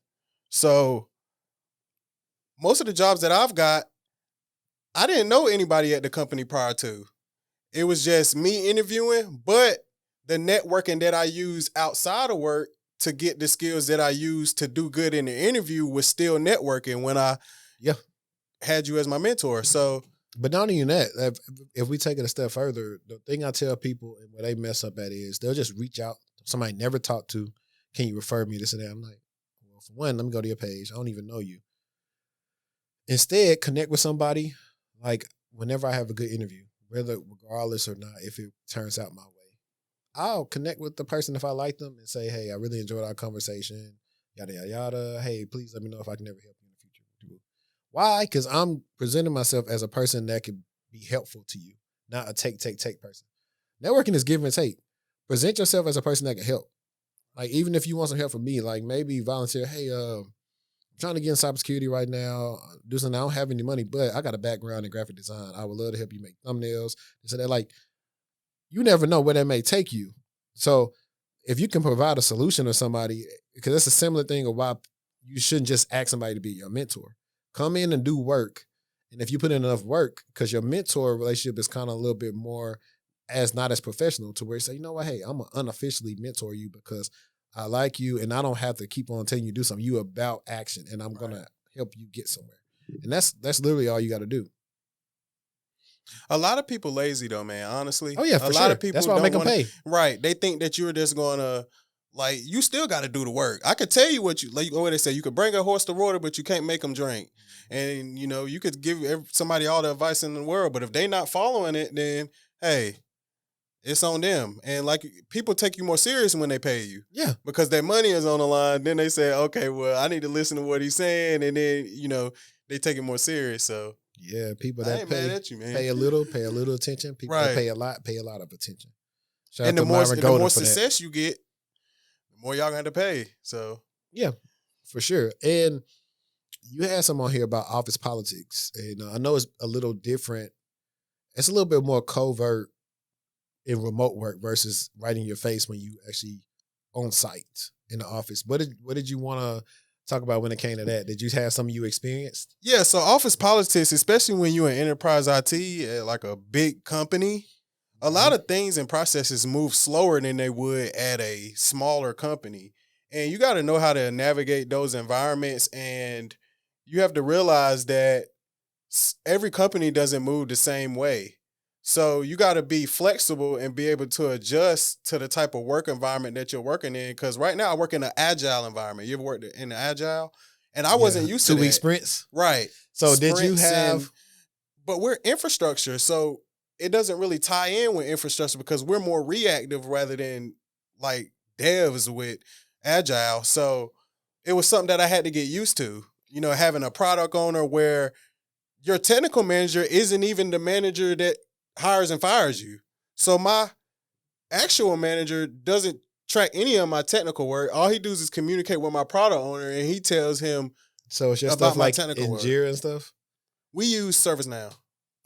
So most of the jobs that I've got, I didn't know anybody at the company prior to. It was just me interviewing, but the networking that I use outside of work to get the skills that I use to do good in the interview was still networking when I had you as my mentor. So, but not even that, if we take it a step further, the thing I tell people and where they mess up at is they'll just reach out to somebody never talked to. Can you refer me this and that? I'm like, well, for one, let me go to your page. I don't even know you. Instead, connect with somebody like whenever I have a good interview, regardless or not, if it turns out my way. I'll connect with the person if I like them and say, hey, I really enjoyed our conversation, yada, yada, yada. Hey, please let me know if I can ever help you in the future. Why? Because I'm presenting myself as a person that can be helpful to you, not a take person. Networking is give and take. Present yourself as a person that can help. Like, even if you want some help from me, like maybe volunteer, hey, I'm trying to get in cybersecurity right now. Do something. I don't have any money, but I got a background in graphic design. I would love to help you make thumbnails. So that, like, you never know where that may take you. So if you can provide a solution to somebody, because it's a similar thing of why you shouldn't just ask somebody to be your mentor. Come in and do work. And if you put in enough work, because your mentor relationship is kind of a little bit more not as professional to where you say, you know what, hey, I'm going to unofficially mentor you because I like you and I don't have to keep on telling you to do something. You about action and I'm going to help you get somewhere. And that's literally all you got to do. A lot of people lazy though, man. Honestly, Oh yeah, for a sure. lot of people That's why I make them pay. Right, they think that you're just gonna you still got to do the work. I could tell you what what they say. You could bring a horse to water, but you can't make them drink. And you could give somebody all the advice in the world, but if they not following it, then hey, it's on them. And people take you more serious when they pay you. Yeah, because their money is on the line. Then they say, okay, well, I need to listen to what he's saying, and then they take it more serious. So. Yeah, people I that ain't mad at you, man. pay a little attention. People that pay a lot of attention. Shout and out the more success you get, the more y'all got to pay. So yeah, for sure. And you had some on here about office politics, and I know it's a little different. It's a little bit more covert in remote work versus right in your face when you actually on site in the office. What did you want to talk about when it came to that? Did you have something you experienced? Yeah, so office politics, especially when you're in enterprise IT at like a big company, a lot of things and processes move slower than they would at a smaller company. And you got to know how to navigate those environments. And you have to realize that every company doesn't move the same way. So you got to be flexible and be able to adjust to the type of work environment that you're working in. Because right now I work in an agile environment. You ever worked in an agile? And I wasn't used to 2-week sprints. Right. So did you have? But we're infrastructure, so it doesn't really tie in with infrastructure because we're more reactive rather than like devs with agile. So it was something that I had to get used to. Having a product owner where your technical manager isn't even the manager that hires and fires you. So my actual manager doesn't track any of my technical work. All he does is communicate with my product owner, and he tells him. So it's your about stuff my like technical in work. Jira and stuff? We use ServiceNow.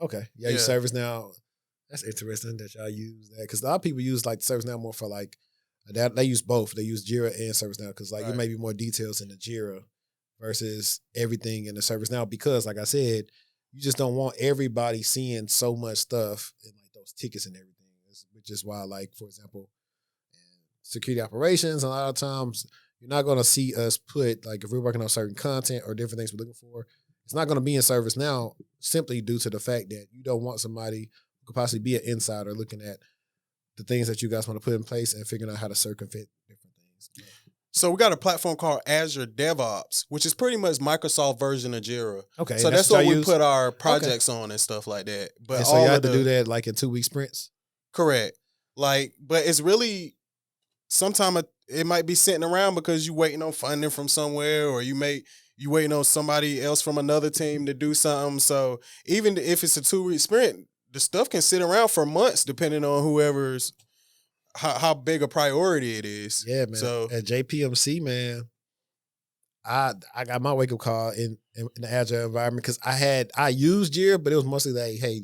Okay. Yeah, you ServiceNow. That's interesting that y'all use that because a lot of people use like ServiceNow more for like that. They use both. They use Jira and ServiceNow because it may be more details in the Jira versus everything in the ServiceNow because, like I said, you just don't want everybody seeing so much stuff in like those tickets and everything. Which is why, like for example, security operations, a lot of times you're not going to see us put like if we're working on certain content or different things we're looking for. It's not going to be in ServiceNow simply due to the fact that you don't want somebody who could possibly be an insider looking at the things that you guys want to put in place and figuring out how to circumvent different things. So we got a platform called Azure DevOps, which is pretty much Microsoft version of Jira. Okay. So that's what we put our projects on and stuff like that. But and so you have to do that like in 2-week sprints? Correct. But it's really sometimes it might be sitting around because you're waiting on funding from somewhere or you waiting on somebody else from another team to do something. So even if it's a 2-week sprint, the stuff can sit around for months depending on whoever's how big a priority it is. Yeah, man. So at JPMC, man, I got my wake up call in the agile environment because I used Jira, but it was mostly like, hey,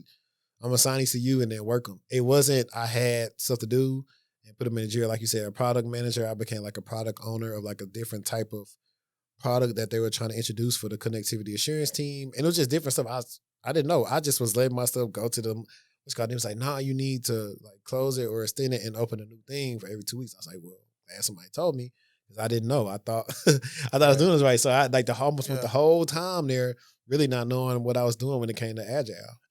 I'm assigning to you and then work them. It wasn't I had stuff to do and put them in Jira. Like you said, a product manager, I became like a product owner of like a different type of product that they were trying to introduce for the connectivity assurance team. And it was just different stuff. I didn't know. I just was letting my stuff go to them. What's called them. It's like, nah, you need to like close it or extend it and open a new thing for every 2 weeks. I was like, well, man, somebody told me because I didn't know. I thought I was doing this right. So I like almost went the whole time there really not knowing what I was doing when it came to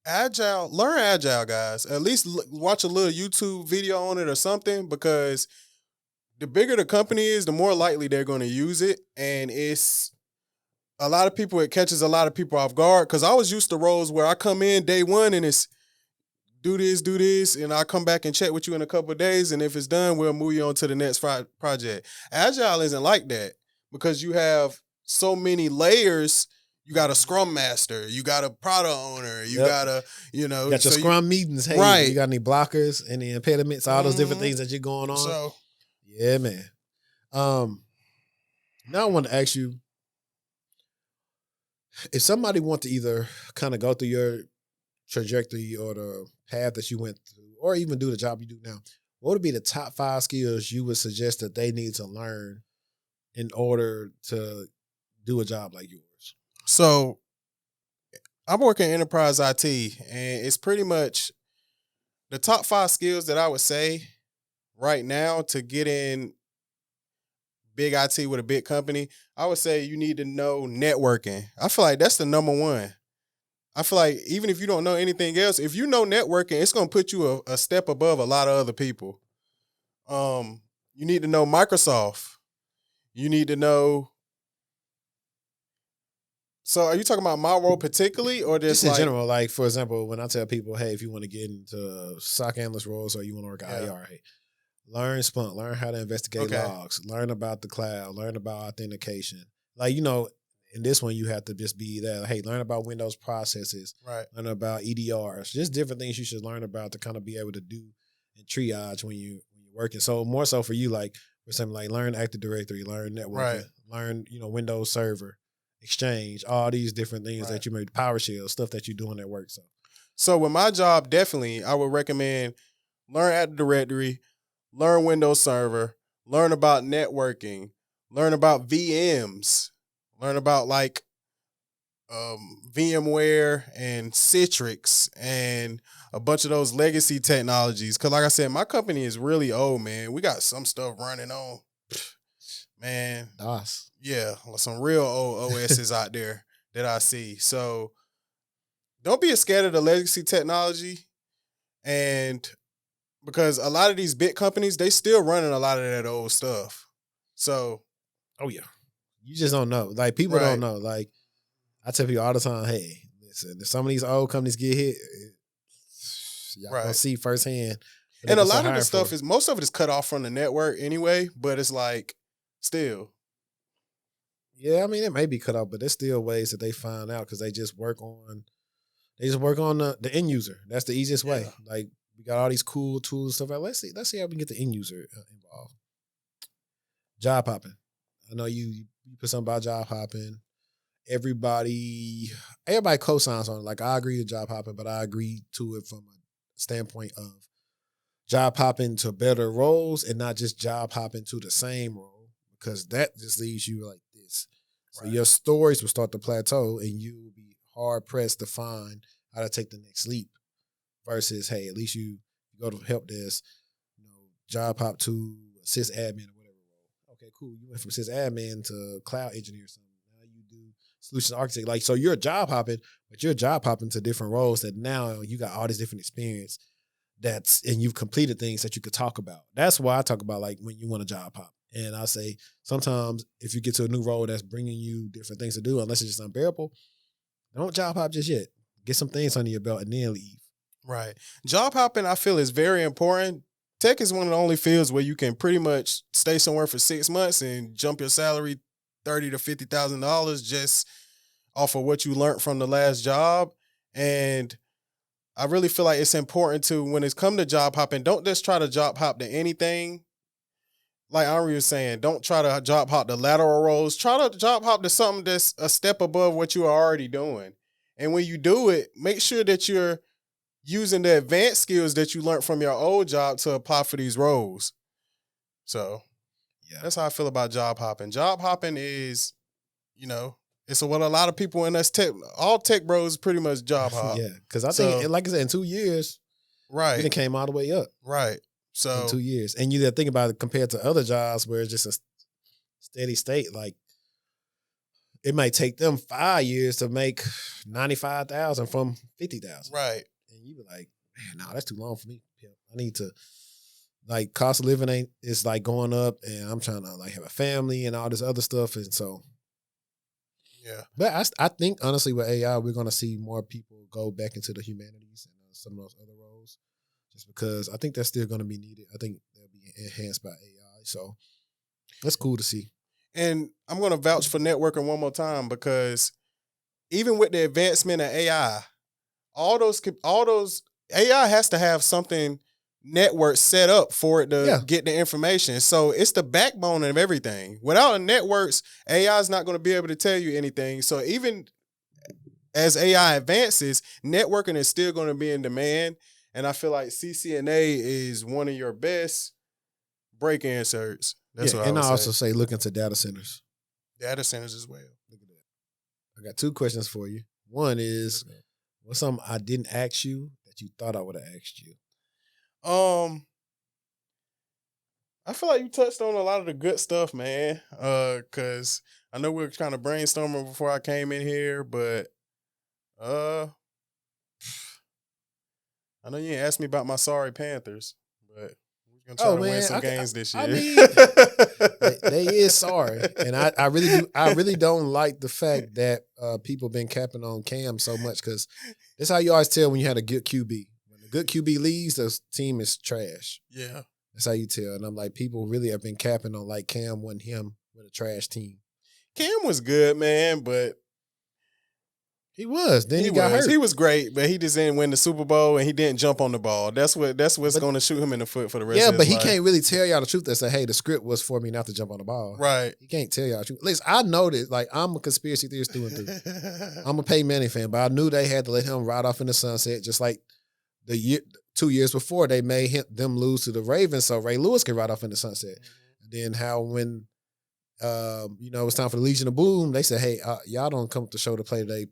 agile. Learn agile, guys. At least watch a little YouTube video on it or something because the bigger the company is, the more likely they're going to use it. And it's a lot of people, it catches a lot of people off guard because I was used to roles where I come in day one and it's do this, and I'll come back and check with you in a couple of days. And if it's done, we'll move you on to the next project. Agile isn't like that because you have so many layers. You got a scrum master, you got a product owner, you got a, you got your scrum meetings. Hey, right. You got any blockers, any impediments, all those different things that you're going on. So, yeah, man. Now I want to ask you, if somebody wants to either kind of go through your trajectory or the path that you went through, or even do the job you do now, what would be the top 5 skills you would suggest that they need to learn in order to do a job like yours? So I'm working in enterprise IT, and it's pretty much the top 5 skills that I would say right now to get in big IT with a big company. I would say you need to know networking. I feel like that's the number one. I feel like even if you don't know anything else, if you know networking, it's going to put you a step above a lot of other people. You need to know Microsoft. You need to know. So are you talking about my role particularly, or Just just in like general, like for example, when I tell people, hey, if you want to get into SOC analyst roles or you want to work at IR, hey, learn Splunk, learn how to investigate logs, learn about the cloud, learn about authentication. Like, you know, in this one, you have to just be that, hey, learn about Windows processes, right? learn about EDRs, just different things you should learn about to kind of be able to do and triage when you're working. So more so for you, like for example, like learn Active Directory, learn networking, learn, you know, Windows Server, Exchange, all these different things that you made, PowerShell, stuff that you're doing at work. So with my job, definitely, I would recommend learn Active Directory, learn Windows Server, learn about networking, learn about VMs, learn about like VMware and Citrix and a bunch of those legacy technologies. Because like I said, my company is really old, man. We got some stuff running on, man. DOS. Yeah, some real old OSs out there that I see. So don't be scared of the legacy technology. And because a lot of these big companies, they still running a lot of that old stuff. So, oh yeah, you just don't know. Like people don't know. Like I tell people all the time, hey, listen, if some of these old companies get hit, y'all gonna see firsthand. And a lot of the stuff is, most of it is cut off from the network anyway, but it's like still. Yeah, I mean it may be cut off, but there's still ways that they find out because they just work on the end user. That's the easiest way. Like we got all these cool tools and stuff. Like let's see how we can get the end user involved. Job hopping. I know you put something about job hopping. Everybody co-signs on it. Like I agree to job hopping, but I agree to it from a standpoint of job hopping to better roles and not just job hopping to the same role, because that just leaves you like this. So your stories will start to plateau and you will be hard pressed to find how to take the next leap versus, hey, at least you go to Helpdesk, you know, job hop to sysadmin or whatever role. Okay, cool. You went from sysadmin to cloud engineer or something. Now you do solution architect. Like, so you're job hopping, but you're job hopping to different roles that now you got all this different experience and you've completed things that you could talk about. That's why I talk about like when you want a job hop. And I say sometimes if you get to a new role that's bringing you different things to do, unless it's just unbearable, don't job hop just yet. Get some things under your belt and then leave. Right. Job hopping, I feel, is very important. Tech is one of the only fields where you can pretty much stay somewhere for 6 months and jump your salary $30,000 to $50,000 just off of what you learned from the last job. And I really feel like it's important to, when it's come to job hopping, don't just try to job hop to anything. Like Henri was saying, don't try to job hop to lateral roles. Try to job hop to something that's a step above what you are already doing. And when you do it, make sure that you're using the advanced skills that you learned from your old job to apply for these roles. So that's how I feel about job hopping. Job hopping is, you know, it's what a lot of people in us all tech bros pretty much job hop. Yeah, because I think, like I said, in 2 years, right, it came all the way up. Right. So in 2 years, and you got to think about it compared to other jobs where it's just a steady state. Like it might take them 5 years to make 95,000 from 50,000. Right. And you be like, man, no, that's too long for me. I need to, like, cost of living is like going up, and I'm trying to like have a family and all this other stuff, and so. Yeah. But I think, honestly, with AI, we're going to see more people go back into the humanities and some of those other roles, just because I think that's still going to be needed. I think they'll be enhanced by AI. So that's cool to see. And I'm going to vouch for networking one more time, because even with the advancement of AI, all those AI has to have something network set up for it to get the information. So it's the backbone of everything. Without a networks, AI is not going to be able to tell you anything. So even as AI advances, networking is still going to be in demand. And I feel like CCNA is one of your best break-in certs. That's what I would and I also say. say look into data centers. Data centers as well. Look at that. I got 2 questions for you. One is, what's something I didn't ask you that you thought I would have asked you? I feel like you touched on a lot of the good stuff, man. Cause I know we were kind of brainstorming before I came in here, but I know you didn't ask me about my sorry Panthers, but we're gonna try to win some games this year. I mean, they is sorry, and I really don't like the fact that people been capping on Cam so much, because that's how you always tell when you had a good QB. When a good QB leaves, the team is trash. Yeah. That's how you tell. And I'm like, people really have been capping on like Cam wasn't him with a trash team. Cam was good, man, but he was. Then he got hurt. He was great, but he just didn't win the Super Bowl and he didn't jump on the ball. That's what's going to shoot him in the foot for the rest of his life. Yeah, but he can't really tell y'all the truth and say, hey, the script was for me not to jump on the ball. Right. He can't tell y'all the truth. At least I know that, like, I'm a conspiracy theorist through and through. I'm a Peyton Manning fan, but I knew they had to let him ride off in the sunset, just like 2 years before they made them lose to the Ravens so Ray Lewis could ride off in the sunset. And then how when it was time for the Legion of Boom, they said, hey, y'all don't come to show to play today.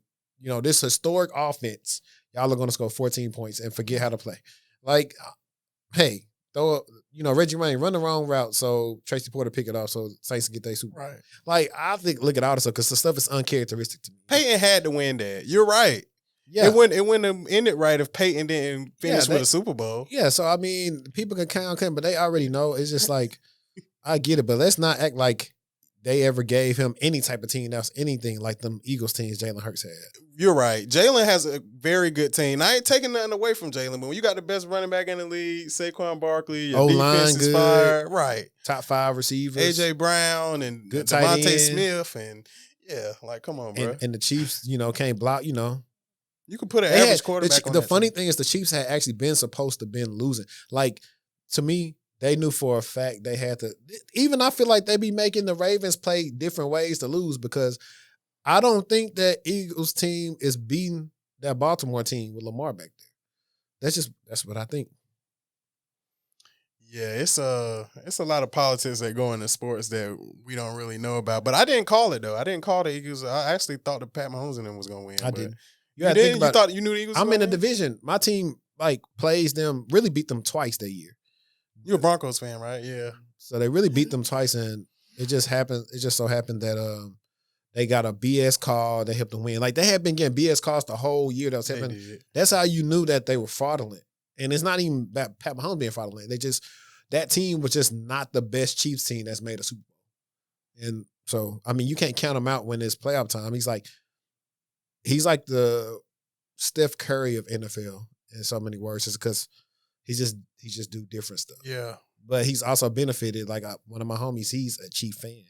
This historic offense, y'all are going to score 14 points and forget how to play. Like, hey, Reggie Wayne run the wrong route so Tracy Porter pick it off so Saints get their Super Bowl. Right. Like, I think, look at all this stuff, because the stuff is uncharacteristic to me. Peyton had to win that. You're right. Yeah. It wouldn't have ended right if Peyton didn't finish with a Super Bowl. Yeah, so, I mean, people can count him, but they already know. It's just like, I get it, but let's not act like they ever gave him any type of team that was anything like them Eagles teams Jalen Hurts had. You're right. Jalen has a very good team. I ain't taking nothing away from Jalen, but when you got the best running back in the league, Saquon Barkley, your defense is fire. Right. Top 5 receivers. A.J. Brown and good Devontae Smith. And, yeah, like, come on, bro. And the Chiefs, can't block, You could put an average quarterback on the that funny team. thing is the Chiefs had actually been supposed to been losing. Like, to me, they knew for a fact they had to. Even I feel like they be making the Ravens play different ways to lose, because I don't think that Eagles team is beating that Baltimore team with Lamar back there. That's what I think. Yeah, it's a lot of politics that go into sports that we don't really know about. But I didn't call it, though. I didn't call the Eagles. I actually thought that Pat Mahomes and them was going to win. I didn't. You didn't? You thought you knew the Eagles? I'm in a division. My team plays them, really beat them twice that year. You're a Broncos fan, right? Yeah. So they really beat them twice, and it just so happened that they got a BS call that helped them win. Like, they had been getting BS calls the whole year that was happening. That's how you knew that they were fraudulent. And it's not even that Pat Mahomes being fraudulent. That team was just not the best Chiefs team that's made a Super Bowl. And so, I mean, you can't count him out when it's playoff time. He's like the Steph Curry of NFL in so many words, just because he just do different stuff. Yeah. But he's also benefited. Like, one of my homies, he's a Chief fan.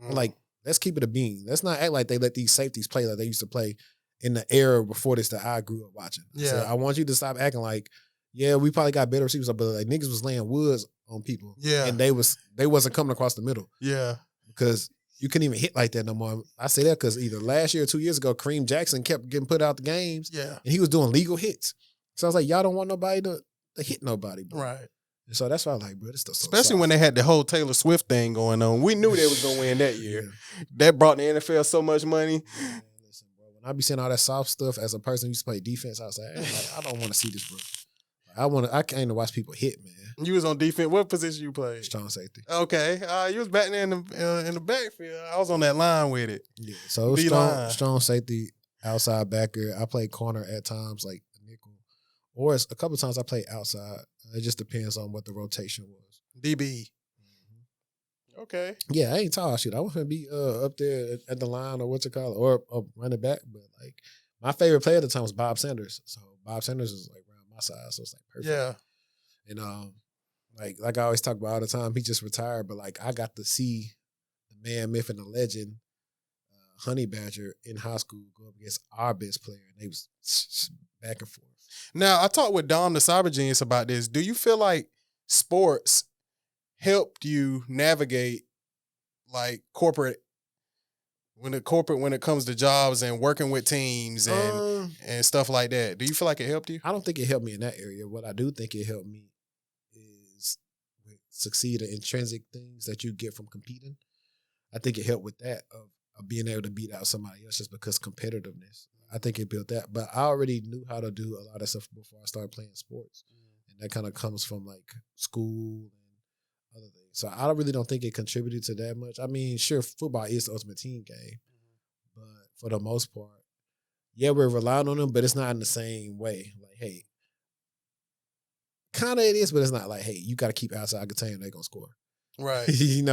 Like, let's keep it a bean. Let's not act like they let these safeties play like they used to play in the era before this that I grew up watching. Yeah. So I want you to stop acting like, yeah, we probably got better receivers, but like niggas was laying woods on people. Yeah. And they wasn't coming across the middle. Yeah. Because you couldn't even hit like that no more. I say that because either last year or 2 years ago, Kareem Jackson kept getting put out the games. Yeah. And he was doing legal hits. So I was like, y'all don't want nobody to hit nobody, bro. Right. And so that's why I was like, bro, this stuff so especially soft. when they had the whole Taylor Swift thing going on. We knew they was going to win that year. Yeah. That brought the NFL so much money. Man, listen, bro, when I be seeing all that soft stuff as a person who used to play defense, I was like, I don't want to see this, bro. I came to watch people hit, man. You was on defense. What position you played? Strong safety. Okay. You was back there in the backfield. I was on that line with it. Yeah. So strong safety, outside backer. I played corner at times, like nickel. Or a couple of times I played outside. It just depends on what the rotation was. DB. Mm-hmm. Okay. Yeah, I ain't tall shit. I wasn't be up there at the line or what you call it, or running back. But like, my favorite player at the time was Bob Sanders. So Bob Sanders is like around my size, so it's like perfect. Yeah. And like I always talk about all the time, he just retired, but like I got to see the man, myth, and the legend, Honey Badger in high school go up against our best player, and they was back and forth. Now, I talked with Dom the Cyber Genius about this. Do you feel like sports helped you navigate like corporate when it comes to jobs and working with teams and stuff like that? Do you feel like it helped you? I don't think it helped me in that area. What I do think it helped me is succeed in intrinsic things that you get from competing. I think it helped with that of being able to beat out somebody else just because competitiveness. I think it built that. But I already knew how to do a lot of stuff before I started playing sports. And that kind of comes from like school and other things. So I really don't think it contributed to that much. I mean, sure, football is the ultimate team game. But for the most part, yeah, we're relying on them, but it's not in the same way. Like, hey, kind of it is, but it's not like, hey, you got to keep outside contain, they're going to score. Right.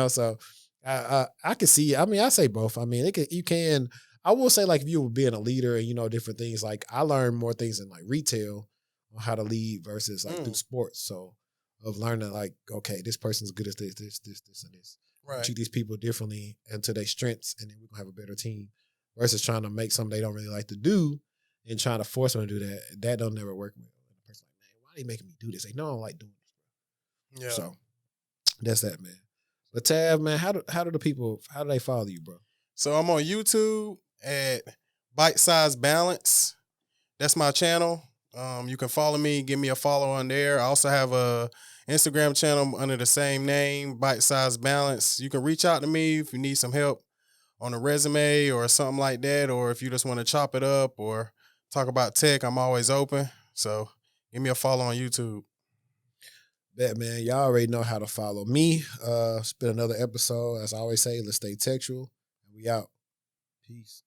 So I can see, I mean, I say both. I mean, you can, I will say like if you were being a leader and, different things, like I learned more things in like retail on how to lead versus like through sports. So of learning like, okay, this person's good at this, and this. Right. Treat these people differently and to their strengths, and then we're going to have a better team versus trying to make something they don't really like to do and trying to force them to do that. That don't never work well. And the person's like, man, why are they making me do this? They know I don't like doing this, bro. Yeah. So that's that, man. But Tav, man, how do they follow you, bro? So I'm on YouTube at Bite Size Balance. That's my channel. You can follow me, give me a follow on there. I also have a Instagram channel under the same name, Bite Size Balance. You can reach out to me if you need some help on a resume or something like that, or if you just want to chop it up or talk about tech, I'm always open. So give me a follow on YouTube. Bet, man. Y'all already know how to follow me. It's been another episode. As I always say, let's stay textual. And we out. Peace.